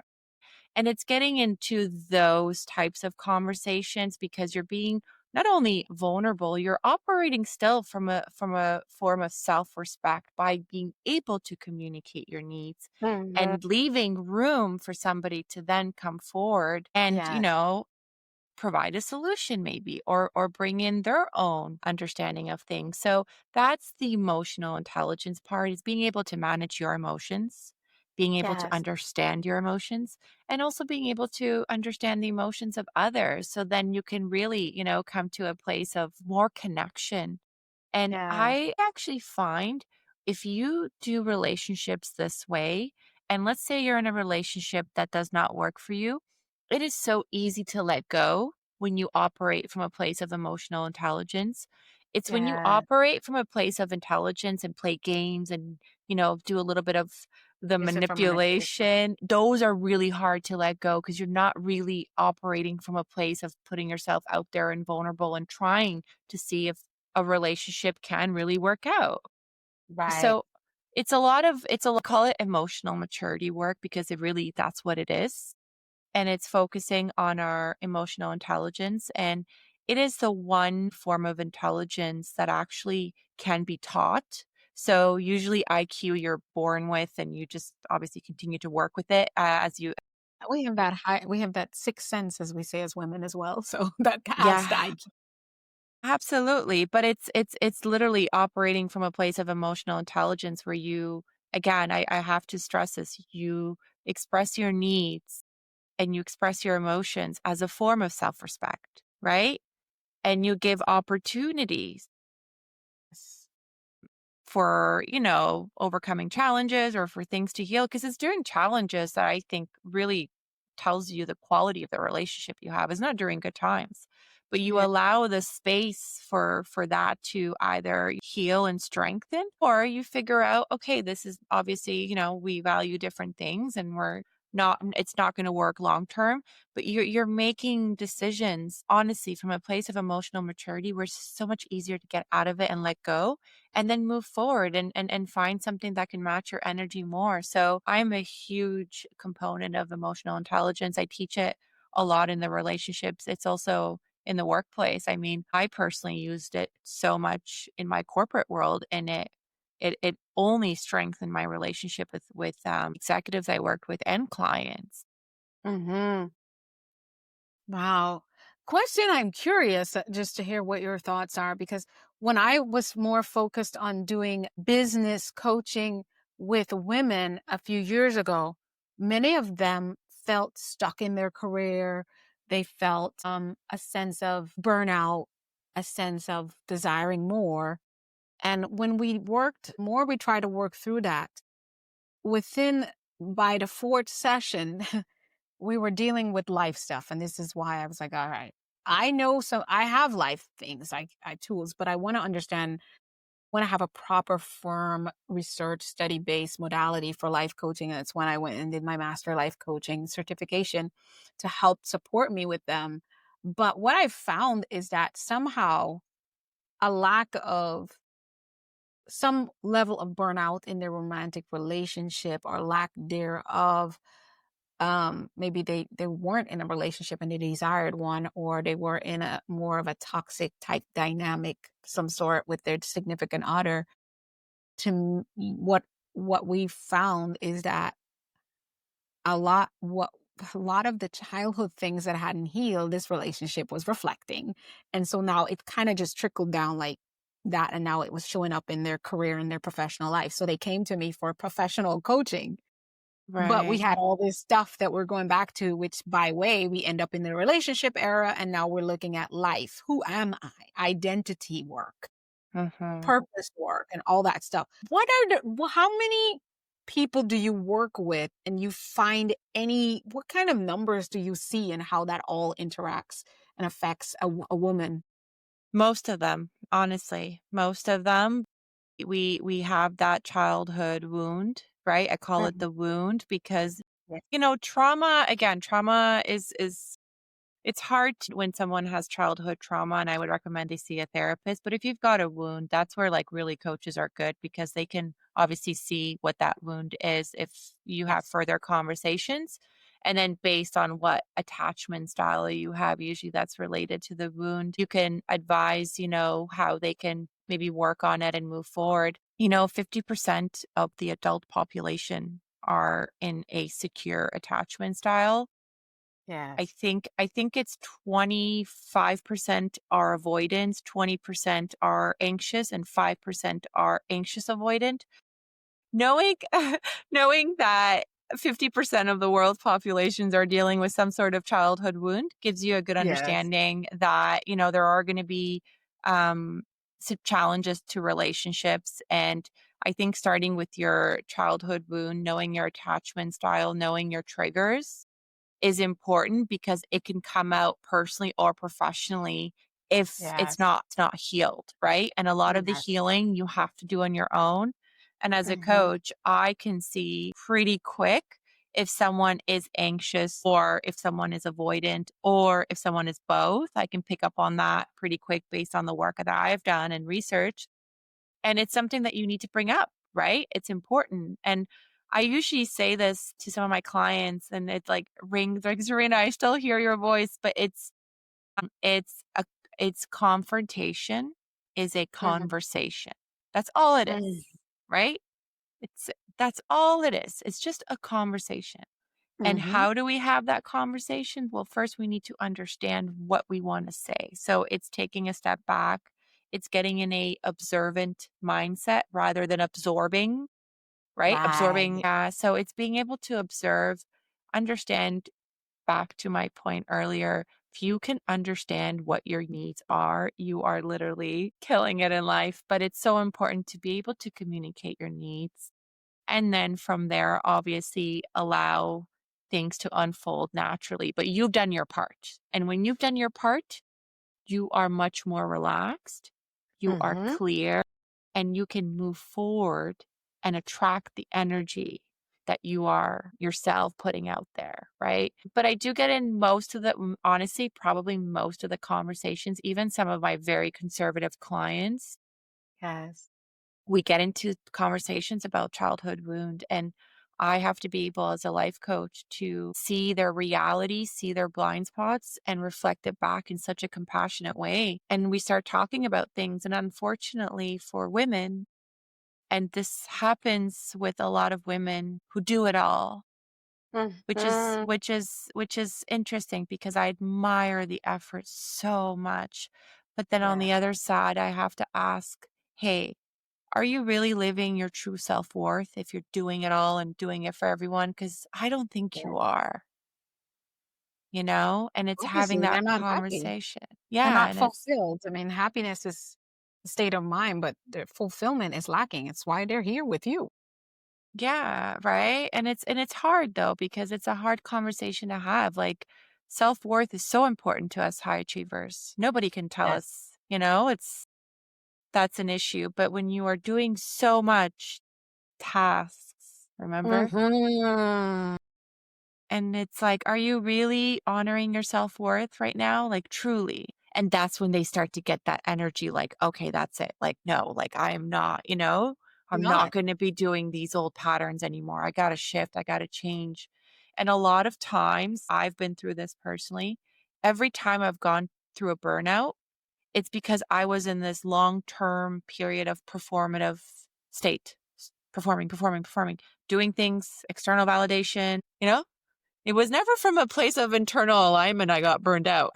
And it's getting into those types of conversations, because you're being not only vulnerable, you're operating still from a form of self-respect by being able to communicate your needs Mhm. and leaving room for somebody to then come forward and, Yes. provide a solution maybe, or bring in their own understanding of things. So that's the emotional intelligence part, is being able to manage your emotions, being able to Yes. understand your emotions, and also being able to understand the emotions of others. So then you can really, come to a place of more connection. And Yes. I actually find, if you do relationships this way, and let's say you're in a relationship that does not work for you, it is so easy to let go when you operate from a place of emotional intelligence. It's when you Yes. operate from a place of intelligence and play games and, do a little bit of the Use it for manipulation. manipulation. Those are really hard to let go, because you're not really operating from a place of putting yourself out there and vulnerable and trying to see if a relationship can really work out. Right. So call it emotional maturity work, because that's what it is. And it's focusing on our emotional intelligence. And it is the one form of intelligence that actually can be taught. So usually IQ you're born with, and you just obviously continue to work with it as you, We have that sixth sense, as we say as women as well. So that adds to yeah. IQ. Absolutely, but it's literally operating from a place of emotional intelligence where you, again, I have to stress this, you express your needs and you express your emotions as a form of self-respect, right? And you give opportunities. for, overcoming challenges or for things to heal. Because it's during challenges that I think really tells you the quality of the relationship you have. It's not during good times, but you Yeah. allow the space for that to either heal and strengthen, or you figure out, okay, this is obviously, we value different things and it's not going to work long term, but you're making decisions honestly from a place of emotional maturity where it's so much easier to get out of it and let go and then move forward and find something that can match your energy more. So I'm a huge component of emotional intelligence. I teach it a lot in the relationships. It's also in the workplace. I mean, I personally used it so much in my corporate world, and it only strengthened my relationship with executives I worked with and clients. Hmm. Wow. Question, I'm curious just to hear what your thoughts are, because when I was more focused on doing business coaching with women a few years ago, many of them felt stuck in their career. They felt a sense of burnout, a sense of desiring more. And when we worked more, we tried to work through that. Within, by the fourth session, we were dealing with life stuff. And this is why I was like, all right, I know, so I have life things, I tools, but I want to understand, want to have a proper firm research study based modality for life coaching. And that's when I went and did my master life coaching certification to help support me with them. But what I found is that somehow a lack of some level of burnout in their romantic relationship or lack thereof, maybe they weren't in a relationship and they desired one, or they were in a more of a toxic type dynamic some sort with their significant other. What we found is that a lot what a lot of the childhood things that hadn't healed, this relationship was reflecting. And so now it kind of just trickled down like that, and now it was showing up in their career and their professional life. So they came to me for professional coaching, but we Right. had all this stuff that we're going back to, which by way, we end up in the relationship era. And now we're looking at life. Who am I? Identity work, Mhm. purpose work, and all that stuff. How many people do you work with, and you find what kind of numbers do you see and how that all interacts and affects a woman? Most of them, honestly, most of them, we have that childhood wound, right? I call it Mhm. the wound because, Yes. trauma is it's hard when someone has childhood trauma, and I would recommend they see a therapist. But if you've got a wound, that's where like really coaches are good because they can obviously see what that wound is if you have Yes. further conversations. And then based on what attachment style you have, usually that's related to the wound, you can advise, how they can maybe work on it and move forward. 50% of the adult population are in a secure attachment style. Yes. I think it's 25% are avoidance, 20% are anxious, and 5% are anxious avoidant. Knowing knowing that 50% of the world's populations are dealing with some sort of childhood wound gives you a good Yes. understanding that, there are going to be um challenges to relationships. And I think starting with your childhood wound, knowing your attachment style, knowing your triggers is important because it can come out personally or professionally if Yes. it's not healed, right? And a lot of the Yes. healing you have to do on your own. And as a Hmm. coach, I can see pretty quick if someone is anxious or if someone is avoidant or if someone is both. I can pick up on that pretty quick based on the work that I've done and research. And it's something that you need to bring up, right? It's important. And I usually say this to some of my clients and it like rings like, Zerina, I still hear your voice, but it's a it's confrontation is a Hmm. conversation. That's all it Hmm. is, right? It's that's all it is. It's just a conversation. And Hmm. how do we have that conversation? Well, first we need to understand what we want to say. So it's taking a step back. It's getting in a observant mindset rather than absorbing, right? Right. Absorbing. So it's being able to observe, understand, back to my point earlier, If you can understand what your needs are, you are literally killing it in life. But it's so important to be able to communicate your needs. And then from there, obviously, allow things to unfold naturally. But you've done your part. And when you've done your part, you are much more relaxed, you are Mm-hmm. clear, and you can move forward and attract the energy that you are yourself putting out there, right? But I do get in most of the, honestly, probably most of the conversations, even some of my very conservative clients, Yes. we get into conversations about childhood wound, and I have to be able as a life coach to see their reality, see their blind spots, and reflect it back in such a compassionate way. And we start talking about things. And unfortunately for women, and this happens with a lot of women who do it all, which is Mm-hmm. which is which is interesting because I admire the effort so much. But then on Yeah. the other side, I have to ask, hey, are you really living your true self-worth if you're doing it all and doing it for everyone? Because I don't think Yeah. you are, and it's having Obviously, they're that not happy. conversation. They're Yeah, not and it's fulfilled. I mean, happiness is a state of mind, but their fulfillment is lacking. It's why they're here with you. yeah, right? And it's hard though because it's a hard conversation to have. Like self-worth is so important to us high achievers. Nobody can tell Yes. us, it's that's an issue, but when you are doing so much tasks, remember? Mm-hmm. And it's like, are you really honoring your self-worth right now? Like, truly. And that's when they start to get that energy like, okay, that's it. Like, no, like, I am not, I'm not Not. going to be doing these old patterns anymore. I got to shift. I got to change. And a lot of times, I've been through this personally. Every time I've gone through a burnout, it's because I was in this long-term period of performative state, performing, performing, performing, doing things, external validation, it was never from a place of internal alignment I got burned out.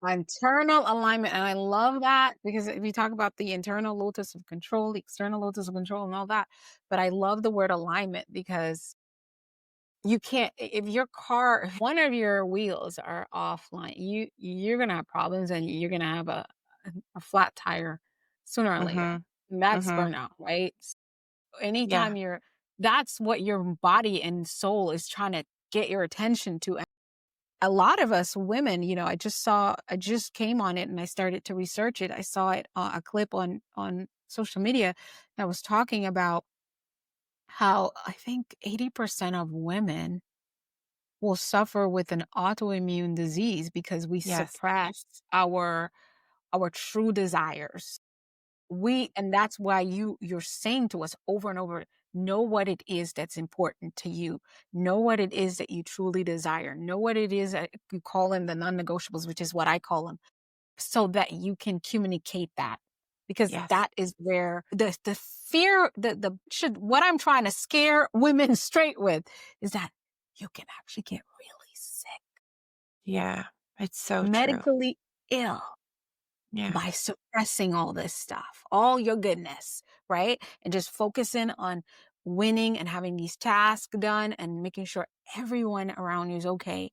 Internal alignment. And I love that because if you talk about the internal locus of control, the external locus of control, and all that. But I love the word alignment because you can't if your car if one of your wheels are offline, you're gonna have problems and you're gonna have a flat tire sooner or later. Mhm. And that's Mhm. burnout, right? Yeah. Anytime that's what your body and soul is trying to get your attention to. And a lot of us women, I just came on it and I started to research it. I saw it, a clip on social media that was talking about how I think 80% of women will suffer with an autoimmune disease because we Yes. suppress our true desires. And that's why you're saying to us over and over, know what it is that's important to you. Know what it is that you truly desire. Know what it is that you call them the non-negotiables, which is what I call them, so that you can communicate that. Because Yes. that is where the fear, the should what I'm trying to scare women straight with is that you can actually get really sick, Yeah. It's so true. medically ill Yeah. by suppressing all this stuff, all your goodness, right? And just focusing on winning and having these tasks done and making sure everyone around you is okay.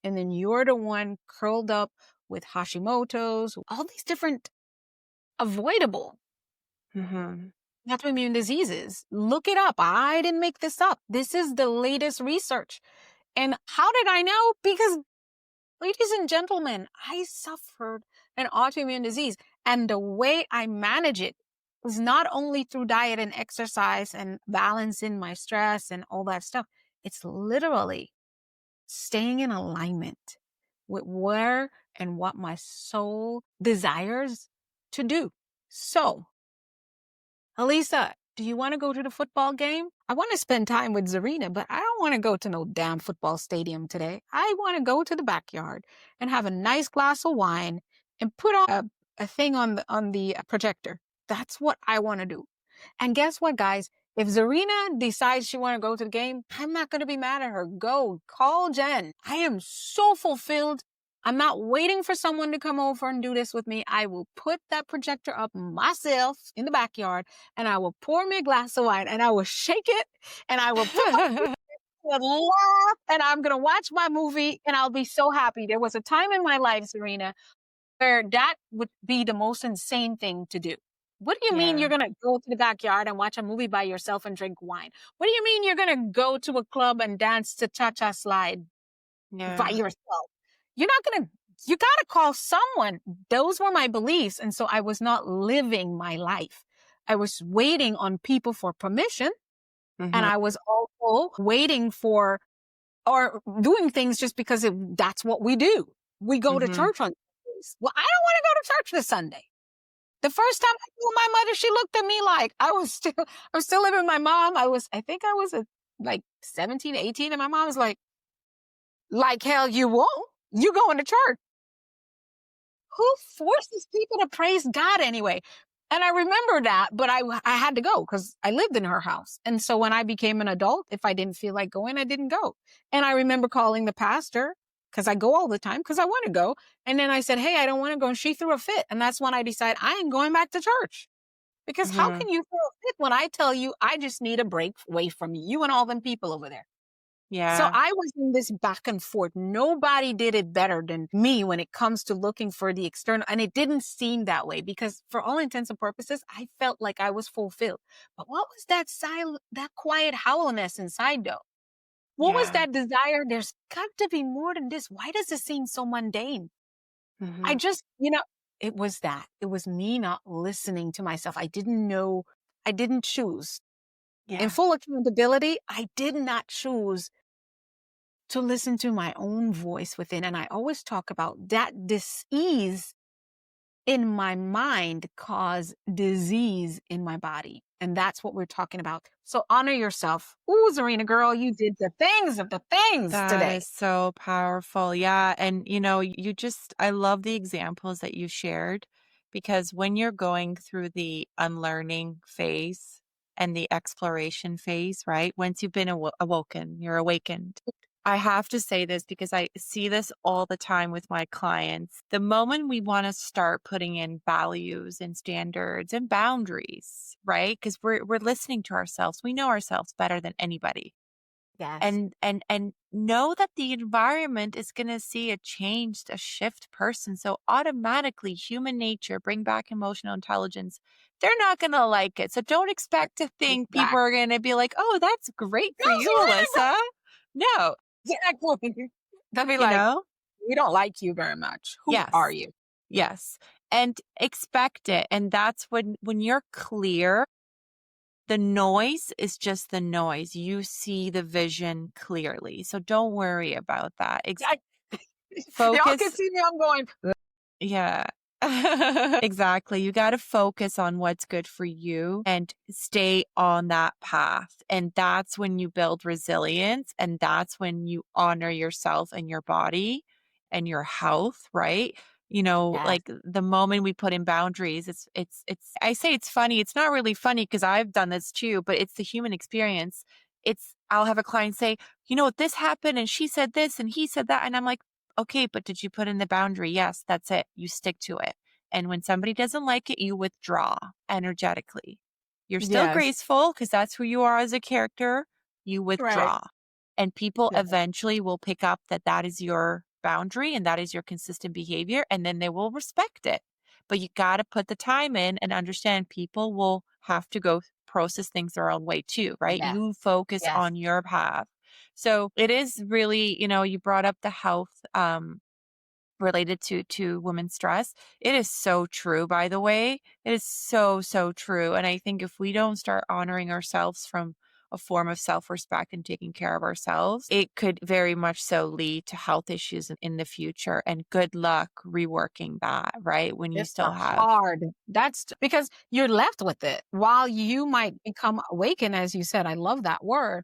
And then you're the one curled up with Hashimoto's, all these different avoidable Mhm. autoimmune diseases. Look it up. I didn't make this up. This is the latest research. And how did I know? Because ladies and gentlemen, I suffered an autoimmune disease, and the way I manage it is not only through diet and exercise and balancing my stress and all that stuff. It's literally staying in alignment with where and what my soul desires to do. So, Alisa, do you want to go to the football game? I want to spend time with Zerina, but I don't want to go to no damn football stadium today. I want to go to the backyard and have a nice glass of wine and put on a thing on the projector. That's what I want to do. And guess what, guys? If Zarina decides she want to go to the game, I'm not going to be mad at her. Go, call Jen. I am so fulfilled. I'm not waiting for someone to come over and do this with me. I will put that projector up myself in the backyard and I will pour me a glass of wine and I will shake it and I will put my would laugh and I'm going to watch my movie and I'll be so happy. There was a time in my life, Zerina, where that would be the most insane thing to do. What do you mean Yeah. you're going to go to the backyard and watch a movie by yourself and drink wine? What do you mean you're going to go to a club and dance to cha-cha slide by Yeah. yourself? You're not going to, you got to call someone. Those were my beliefs. And so I was not living my life. I was waiting on people for permission. And Mm-hmm. I was also waiting for or doing things just because that's what we do. We go to Mm-hmm. church on Sundays. Well, I don't want to go to church this Sunday. The first time I told my mother, she looked at me like I was still living with my mom. I think I was like 17, 18. And my mom was like hell you won't. You going to church. Who forces people to praise God anyway? And I remember that, but I had to go because I lived in her house. And so when I became an adult, if I didn't feel like going, I didn't go. And I remember calling the pastor because I go all the time because I want to go. And then I said, hey, I don't want to go. And she threw a fit. And that's when I decided I ain't going back to church. Because how Mm-hmm. can you throw a fit when I tell you I just need a break away from you and all them people over there? So Yeah. I was in this back and forth. Nobody did it better than me when it comes to looking for the external. And it didn't seem that way because for all intents and purposes, I felt like I was fulfilled. But what was that silent, that quiet howlness inside though? What was Yeah. that desire? There's got to be more than this. Why does it seem so mundane? I Mm-hmm. just, it was that. It was me not listening to myself. I didn't know. I didn't choose. In Yeah. full accountability, I did not choose to listen to my own voice within. And I always talk about that dis-ease in my mind cause disease in my body. And that's what we're talking about. So honor yourself. Ooh, Zerina girl, you did the things of the things That today. is so powerful. Yeah. And, you just, I love the examples that you shared because when you're going through the unlearning phase and the exploration phase, right? Once you've been awoken, you're awakened. I have to say this because I see this all the time with my clients. The moment we want to start putting in values and standards and boundaries, right? Because we're listening to ourselves. We know ourselves better than anybody Yes. and know that the environment is going to see a changed, a shift person. So automatically human nature, bring back emotional intelligence, they're not going to like it. So don't expect to think people Back. are going to be like, oh, that's great No, for you, Zerina, Alyssa. No, exactly. They'll be you like, know, we don't like you very much. Who are yes, you? yes. And expect it. And that's when you're clear, the noise is just the noise. You see the vision clearly. So don't worry about that. I, y'all can Focus. see me. I'm going, Yeah. Exactly. You got to focus on what's good for you and stay on that path. And that's when you build resilience. And that's when you honor yourself and your body and your health, right? yes, Like the moment we put in boundaries, I say it's funny. It's not really funny because I've done this too, but it's the human experience. I'll have a client say, this happened and she said this and he said that. And I'm like, okay, but did you put in the boundary? Yes, that's it. You stick to it. And when somebody doesn't like it, you withdraw energetically. You're still yes, graceful because that's who you are as a character. You right. withdraw. And people Yes, eventually will pick up that that is your boundary and that is your consistent behavior, and then they will respect it. But you got to put the time in and understand people will have to go process things their own way too, right? yes, You focus yes. on your path. So it is really, you brought up the health related to women's stress. It is so true, by the way. It is so, so true. And I think if we don't start honoring ourselves from a form of self-respect and taking care of ourselves, it could very much so lead to health issues in the future. And good luck reworking that, right? When you It's still a have, hard. That's because you're left with it. While you might become awakened, as you said, I love that word.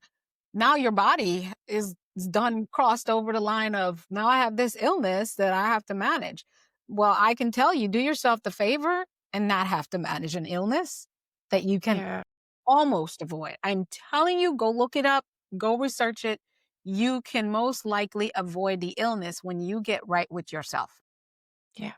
Now your body is done crossed over the line of now I have this illness that I have to manage. Well, I can tell you, do yourself the favor and not have to manage an illness that you can yeah, almost avoid. I'm telling you, go look it up, go research it. You can most likely avoid the illness when you get right with yourself. yeah.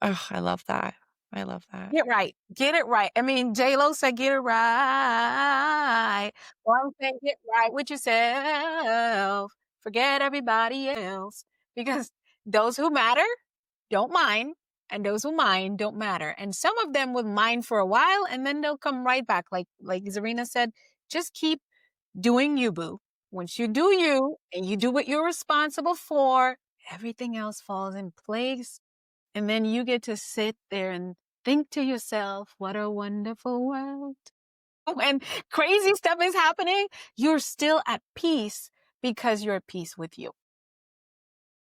Oh, I love that. I love that. Get right. Get it right. I mean, J-Lo said, get it right. Well, I'm saying get right with yourself. Forget everybody else. Because those who matter don't mind, and those who mind don't matter. And some of them will mind for a while, and then they'll come right back. Like Zerina said, just keep doing you, boo. Once you do you, and you do what you're responsible for, everything else falls in place. And then you get to sit there and think to yourself, what a wonderful world. When crazy stuff is happening, you're still at peace because you're at peace with you.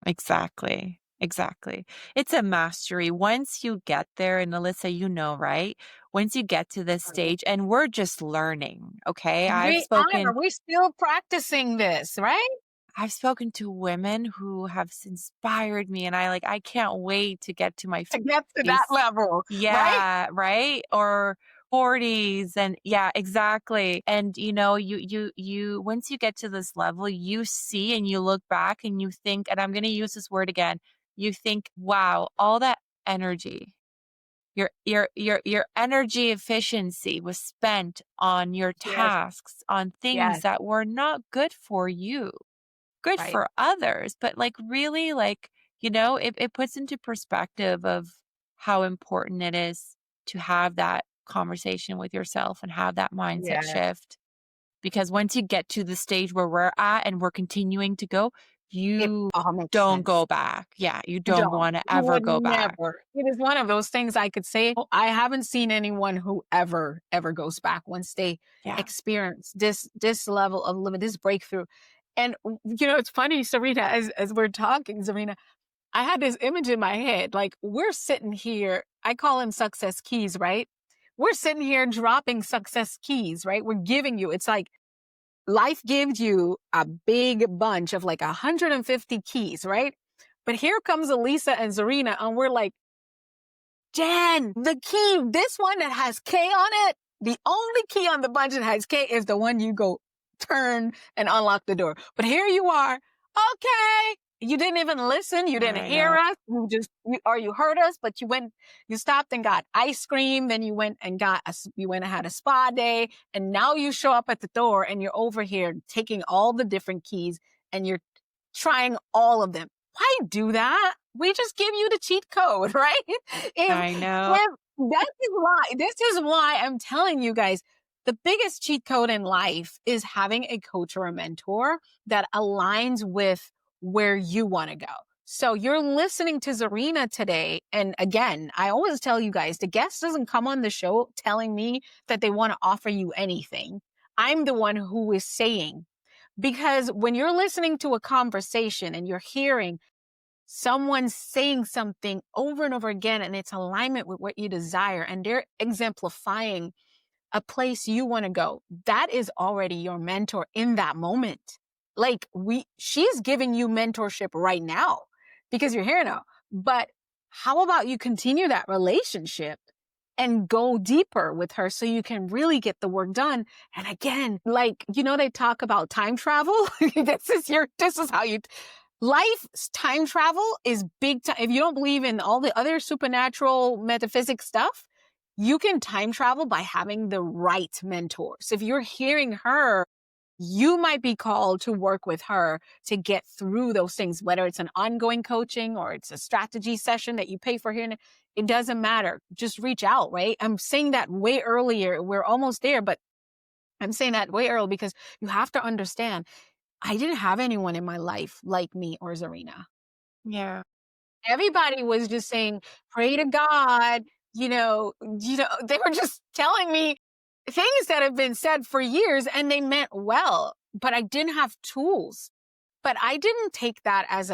Exactly. Exactly. It's a mastery. Once you get there, and Alyssa, you know, right? Once you get to this stage, and we're just learning, okay? We're still practicing this, right? I've spoken to women who have inspired me, and I can't wait to get to my To get to that 50s. level, right? Yeah, right? Or 40s, and yeah, exactly. And you once you get to this level, you see and you look back and you think, and I'm going to use this word again, you think, wow, all that energy, your energy efficiency was spent on your Yes, tasks, on things yes, that were not good for you, good right. for others, but really, it puts into perspective of how important it is to have that conversation with yourself and have that mindset Yeah. shift. Because once you get to the stage where we're at and we're continuing to go, It you all makes don't sense. go back. Yeah, you You don't don't. want to You ever would go back. never. It is one of those things I could say. I haven't seen anyone who ever goes back once they Yeah. experience this level of living, this breakthrough. And it's funny, Serena, as we're talking, Serena, I had this image in my head. Like we're sitting here, I call them success keys, right? We're sitting here dropping success keys, right? We're giving you, it's like life gives you a big bunch of like 150 keys, right? But here comes Alisa and Zerina, and we're like, Jen, the key, this one that has K on it, the only key on the bunch that has K is the one you go turn and unlock the door. But here you are. Okay. You didn't even listen. You didn't I hear know. us. You heard us, but you stopped and got ice cream. Then you went and had a spa day. And now you show up at the door and you're over here taking all the different keys and you're trying all of them. Why do that? We just give you the cheat code, right? I know. This is why I'm telling you guys, the biggest cheat code in life is having a coach or a mentor that aligns with where you want to go. So you're listening to Zerina today. And again, I always tell you guys, the guest doesn't come on the show telling me that they want to offer you anything. I'm the one who is saying, because when you're listening to a conversation and you're hearing someone saying something over and over again, and it's alignment with what you desire, and they're exemplifying a place you want to go, that is already your mentor in that moment. Like she's giving you mentorship right now because you're here now. But how about you continue that relationship and go deeper with her so you can really get the work done? And again, they talk about time travel. This is how you, life's time travel is big time. If you don't believe in all the other supernatural metaphysics stuff, you can time travel by having the right mentors. If you're hearing her, you might be called to work with her to get through those things, whether it's an ongoing coaching or it's a strategy session that you pay for here. It doesn't matter. Just reach out, right? I'm saying that way earlier. We're almost there, but I'm saying that way early because you have to understand, I didn't have anyone in my life like me or Zerina. Yeah. Everybody was just saying, pray to God. They were just telling me things that have been said for years and they meant well, but I didn't have tools. But I didn't take that as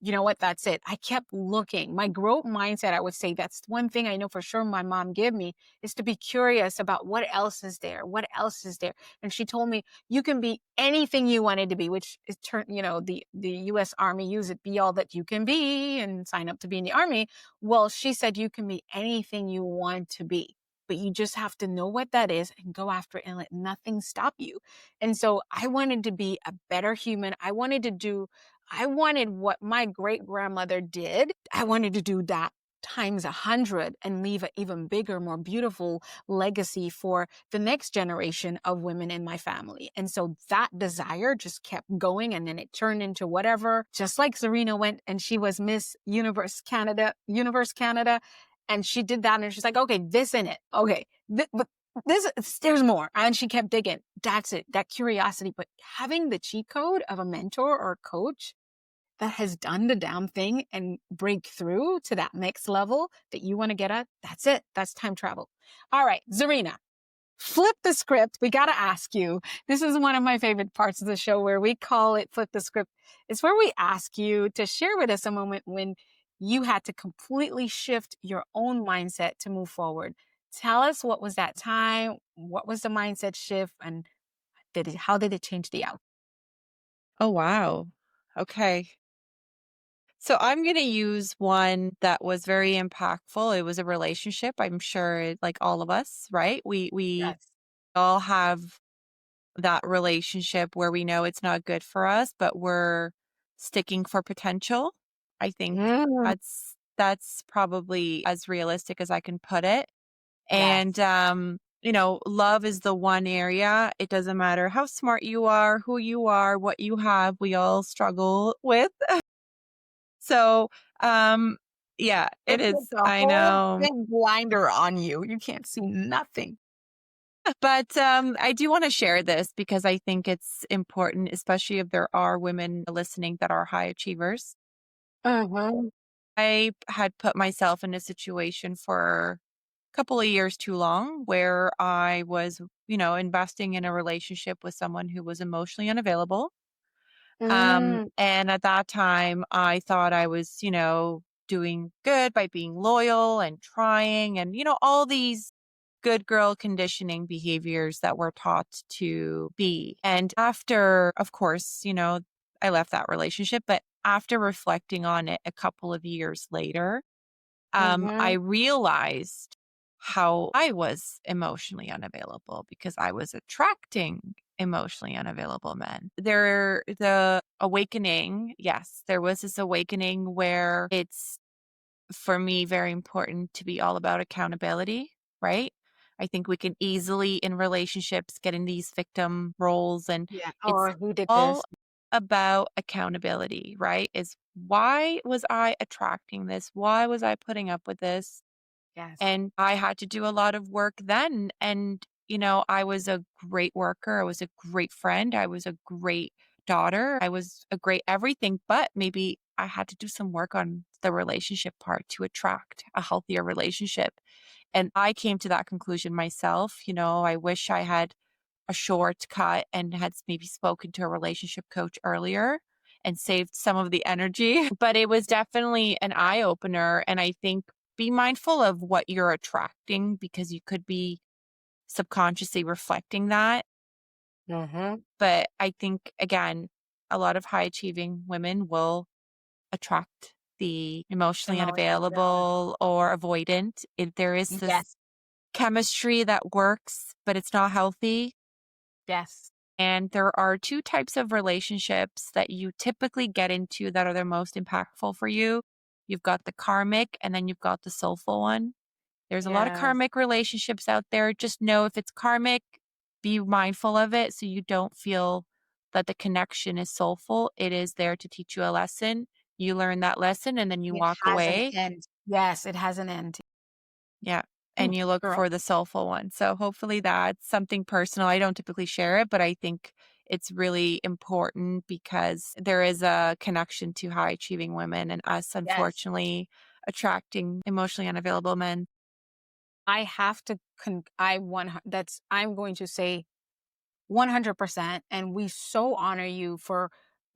you know what, that's it. I kept looking. My growth mindset, I would say that's one thing I know for sure my mom gave me, is to be curious about what else is there. What else is there? And she told me, you can be anything you wanted to be, which is the US Army use it, be all that you can be and sign up to be in the Army. Well, she said, you can be anything you want to be, but you just have to know what that is and go after it and let nothing stop you. And so I wanted to be a better human. I wanted what my great grandmother did. I wanted to do that times 100 and leave an even bigger, more beautiful legacy for the next generation of women in my family. And so that desire just kept going, and then it turned into whatever, just like Zerina went and she was Miss Universe Canada. And she did that and she's like, okay, this in it. Okay. But there's more. And she kept digging. That's it. That curiosity. But having the cheat code of a mentor or a coach that has done the damn thing and break through to that next level that you want to get at, that's it. That's time travel. All right, Zerina, flip the script. We got to ask you. This is one of my favorite parts of the show where we call it flip the script. It's where we ask you to share with us a moment when you had to completely shift your own mindset to move forward. Tell us, what was that time? What was the mindset shift? And how did it change the outcome? Oh, wow. Okay. So I'm going to use one that was very impactful. It was a relationship. I'm sure, like all of us, right? We Yes. all have that relationship where we know it's not good for us, but we're sticking for potential. I think Mm, that's probably as realistic as I can put it. And yes. love is the one area. It doesn't matter how smart you are, who you are, what you have, we all struggle with. So, yeah, It it is. puts a I whole know. big blinder on you. You can't see nothing. But I do want to share this because I think it's important, especially if there are women listening that are high achievers. Uh-huh. I had put myself in a situation for a couple of years too long where I was, investing in a relationship with someone who was emotionally unavailable. Mm, And at that time, I thought I was, doing good by being loyal and trying and, all these good girl conditioning behaviors that we're taught to be. And after, of course, I left that relationship, but after reflecting on it a couple of years later, I mhm. realized how I was emotionally unavailable because I was attracting emotionally unavailable men. The awakening, yes, there was this awakening where it's for me very important to be all about accountability, right? I think we can easily in relationships get in these victim roles, and Yeah. it's Or who did all this? about accountability, right? Is why was I attracting this? Why was I putting up with this? Yes. And I had to do a lot of work then. And, I was a great worker. I was a great friend. I was a great daughter. I was a great everything. But maybe I had to do some work on the relationship part to attract a healthier relationship. And I came to that conclusion myself. I wish I had a shortcut and had maybe spoken to a relationship coach earlier and saved some of the energy. But it was definitely an eye opener. And I think be mindful of what you're attracting because you could be subconsciously reflecting that. Mhm. But I think, again, a lot of high achieving women will attract the emotionally Emotional availability. unavailable or avoidant. There is this Yes. chemistry that works, but it's not healthy. Yes. And there are two types of relationships that you typically get into that are the most impactful for you. You've got the karmic and then you've got the soulful one. There's a lot of Yes. karmic relationships out there. Just know if it's karmic, be mindful of it so you don't feel that the connection is soulful. It is there to teach you a lesson. You learn that lesson and then you It walk has an away. end. Yes, it has an end. Yeah. Mm, And you look girl. for the soulful one. So hopefully that's something personal. I don't typically share it, but I think it's really important because there is a connection to high achieving women and us, Yes. unfortunately, attracting emotionally unavailable men. I have to I'm going to say 100%, and we so honor you for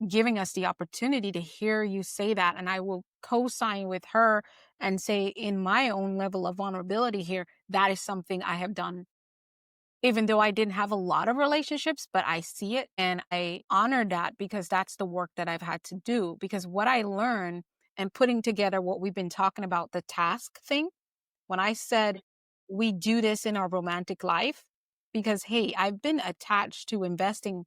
giving us the opportunity to hear you say that, and I will co-sign with her and say in my own level of vulnerability here, that is something I have done. Even though I didn't have a lot of relationships, but I see it and I honor that because that's the work that I've had to do. Because what I learned and putting together what we've been talking about, the task thing, when I said we do this in our romantic life, because hey, I've been attached to investing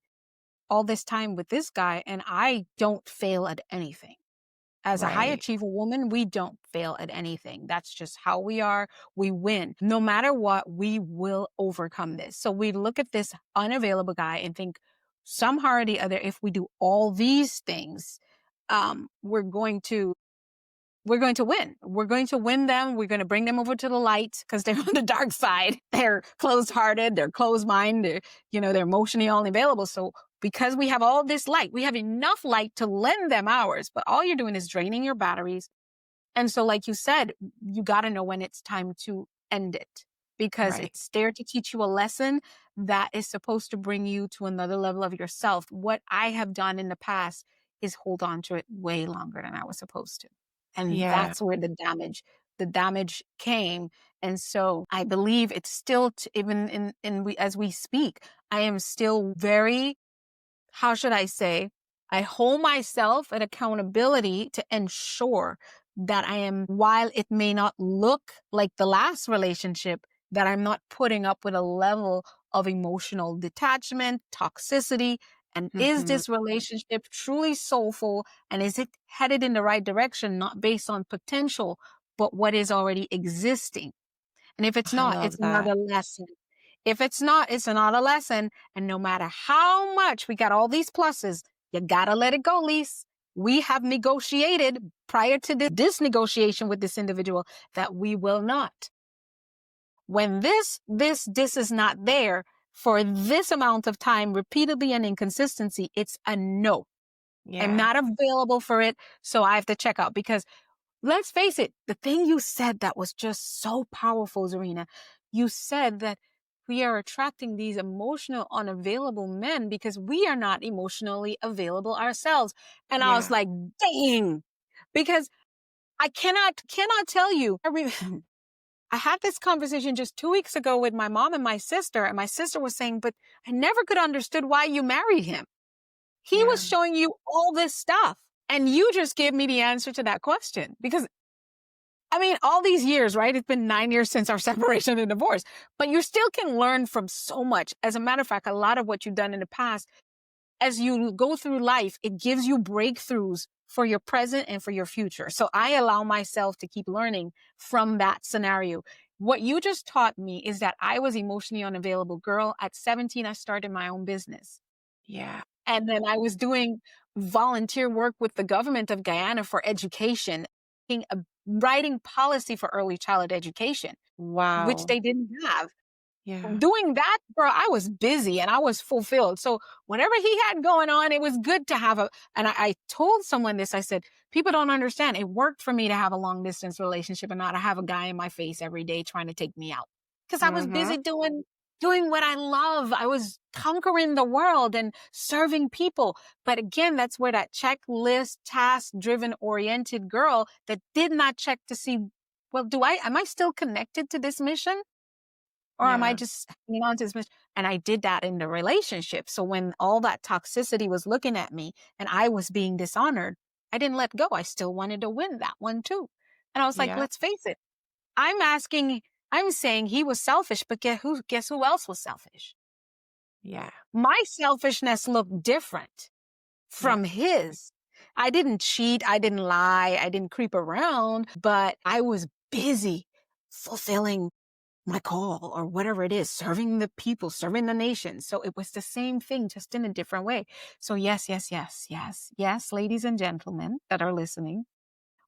all this time with this guy and I don't fail at anything. As a high Right. achiever woman, we don't fail at anything. That's just how we are. We win. No matter what, we will overcome this. So we look at this unavailable guy and think somehow or the other, if we do all these things, we're going to win. We're going to win them. We're going to bring them over to the light because they're on the dark side. They're closed-hearted. They're closed-minded. They're emotionally unavailable. So because we have all this light, we have enough light to lend them ours. But all you're doing is draining your batteries. And so, like you said, you got to know when it's time to end it because Right. it's there to teach you a lesson that is supposed to bring you to another level of yourself. What I have done in the past is hold on to it way longer than I was supposed to. And Yeah. that's where the damage came. And so I believe it's still, even as we speak, I am still very, how should I say, I hold myself at accountability to ensure that I am, while it may not look like the last relationship, that I'm not putting up with a level of emotional detachment, toxicity. And is Hmm. this relationship truly soulful? And is it headed in the right direction, not based on potential, but what is already existing? And if it's I not, love it's not that. a lesson. If it's not, it's not a lesson. And no matter how much we got all these pluses, you gotta let it go, Lise. We have negotiated prior to this negotiation with this individual that we will not. When this is not there for this amount of time, repeatedly and inconsistency, it's a no. I'm Yeah. not available for it. So I have to check out because let's face it, the thing you said that was just so powerful, Zerina, you said that we are attracting these emotional unavailable men because we are not emotionally available ourselves. And I was Yeah. like, dang, because I cannot tell you. I had this conversation just 2 weeks ago with my mom and my sister was saying, but I never could understood why you married him. He Yeah. was showing you all this stuff. And you just gave me the answer to that question because I mean, all these years, right? It's been 9 years since our separation and divorce, but you still can learn from so much. As a matter of fact, a lot of what you've done in the past, as you go through life, it gives you breakthroughs for your present and for your future. So I allow myself to keep learning from that scenario. What you just taught me is that I was emotionally unavailable. Girl, at 17, I started my own business. Yeah. And then I was doing volunteer work with the government of Guyana for education, writing policy for early childhood education, which Wow. they didn't have. Yeah. Doing that, girl, I was busy and I was fulfilled. So whatever he had going on, it was good to have and I told someone this, I said, people don't understand. It worked for me to have a long distance relationship and not to have a guy in my face every day trying to take me out. Because I was Hmm. busy doing what I love. I was conquering the world and serving people. But again, that's where that checklist, task driven oriented girl that did not check to see, well, am I still connected to this mission? Or am I Yeah. just hanging on to this mission? And I did that in the relationship. So when all that toxicity was looking at me and I was being dishonored, I didn't let go. I still wanted to win that one too. And I was like, Yeah. let's face it. I'm saying he was selfish, but guess who else was selfish? Yeah. My selfishness looked different Yeah. from his. I didn't cheat. I didn't lie. I didn't creep around, but I was busy fulfilling my call or whatever it is, serving the people, serving the nation. So it was the same thing, just in a different way. So yes, yes, yes, yes, yes, ladies and gentlemen that are listening,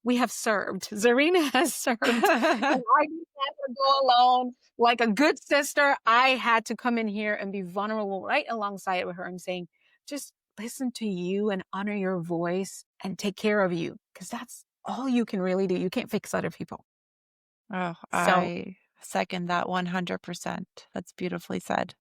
we have served. Zarina has served. And I didn't have to go alone. Like a good sister, I had to come in here and be vulnerable right alongside with her and saying, just listen to you and honor your voice and take care of you. Because that's all you can really do. You can't fix other people. Oh, So I second that 100%. That's beautifully said.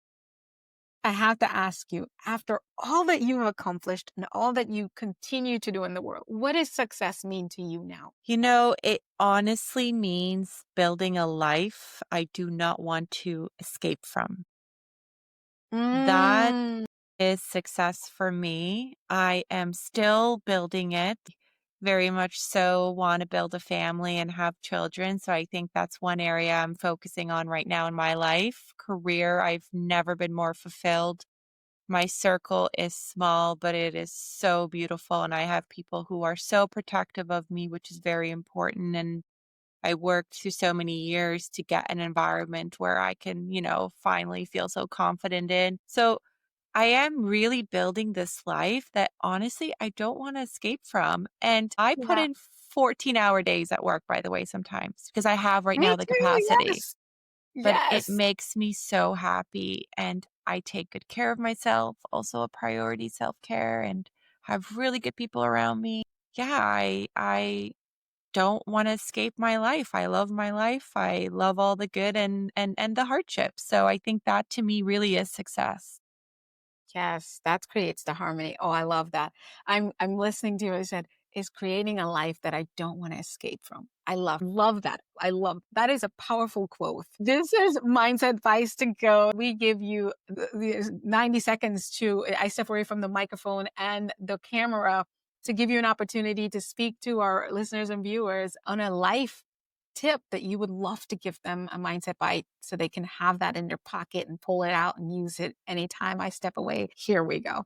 I have to ask you, after all that you have accomplished and all that you continue to do in the world, what does success mean to you now? It honestly means building a life I do not want to escape from. That Mm. is success for me. I am still building it. Very much so want to build a family and have children. So I think that's one area I'm focusing on right now in my life. Career, I've never been more fulfilled. My circle is small, but it is so beautiful. And I have people who are so protective of me, which is very important. And I worked through so many years to get an environment where I can, finally feel so confident in. So I am really building this life that honestly I don't want to escape from. And I put Yeah. in 14-hour days at work, by the way, sometimes because I have right Me now the too. capacity, Yes. but it Yes. makes me so happy. And I take good care of myself, also a priority self care, and have really good people around me. Yeah, I don't want to escape my life. I love my life. I love all the good and the hardships. So I think that to me really is success. Yes, that creates the harmony. Oh, I love that. I'm listening to you. I said, is creating a life that I don't want to escape from. I love that. I love that is a powerful quote. This is mindset advice to go. We give you the 90 seconds to I step away from the microphone and the camera to give you an opportunity to speak to our listeners and viewers on a life tip that you would love to give them a mindset bite so they can have that in their pocket and pull it out and use it anytime I step away. Here we go.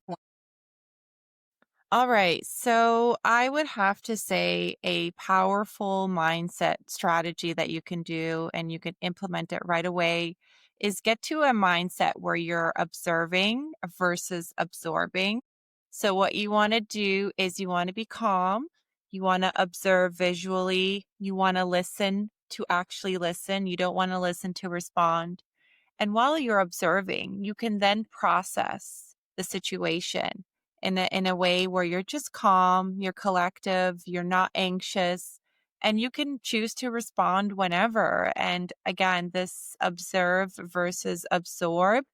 All right. So I would have to say a powerful mindset strategy that you can do and you can implement it right away is get to a mindset where you're observing versus absorbing. So what you want to do is you want to be calm. You want to observe visually. You want to listen to actually listen. You don't want to listen to respond. And while you're observing, you can then process the situation in a way where you're just calm, you're collective, you're not anxious, and you can choose to respond whenever. And again, this observe versus absorb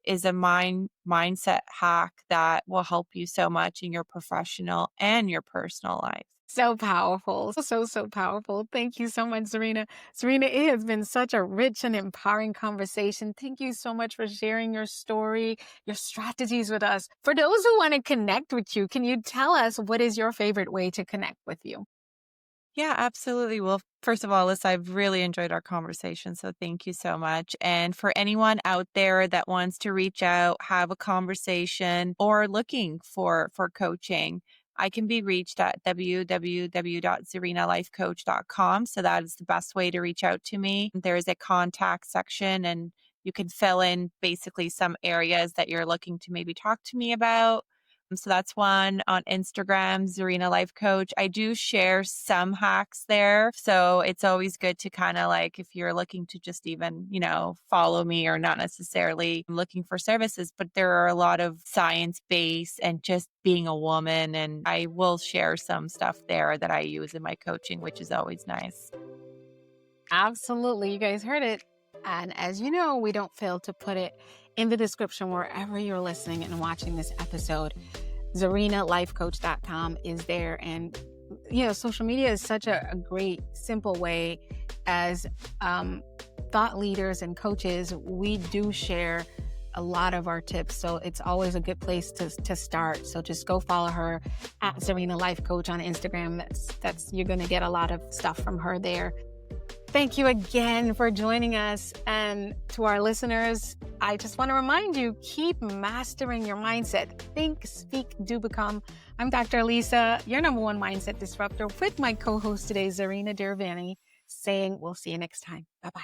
is a mindset hack that will help you so much in your professional and your personal life. So powerful. So powerful. Thank you so much, Zerina. Zerina, it has been such a rich and empowering conversation. Thank you so much for sharing your story, your strategies with us. For those who want to connect with you, can you tell us what is your favorite way to connect with you? Yeah, absolutely. Well, first of all, Alyssa, I've really enjoyed our conversation. So thank you so much. And for anyone out there that wants to reach out, have a conversation, or looking for coaching, I can be reached at www.zerinalifecoach.com. So that is the best way to reach out to me. There is a contact section and you can fill in basically some areas that you're looking to maybe talk to me about. So that's one on Instagram, Zerina Life Coach. I do share some hacks there. So it's always good to kind of like, if you're looking to just even, follow me or not necessarily looking for services, but there are a lot of science based and just being a woman. And I will share some stuff there that I use in my coaching, which is always nice. Absolutely. You guys heard it. And as you know, we don't fail to put it in the description wherever you're listening and watching this episode. ZerinaLifeCoach.com is there. And, social media is such a great, simple way as thought leaders and coaches. We do share a lot of our tips. So it's always a good place to start. So just go follow her at Zerina Life Coach on Instagram. That's you're going to get a lot of stuff from her there. Thank you again for joining us. And to our listeners, I just want to remind you, keep mastering your mindset. Think, speak, do become. I'm Dr. Alisa, your number one mindset disruptor, with my co-host today, Zerina Derveni, saying we'll see you next time. Bye-bye.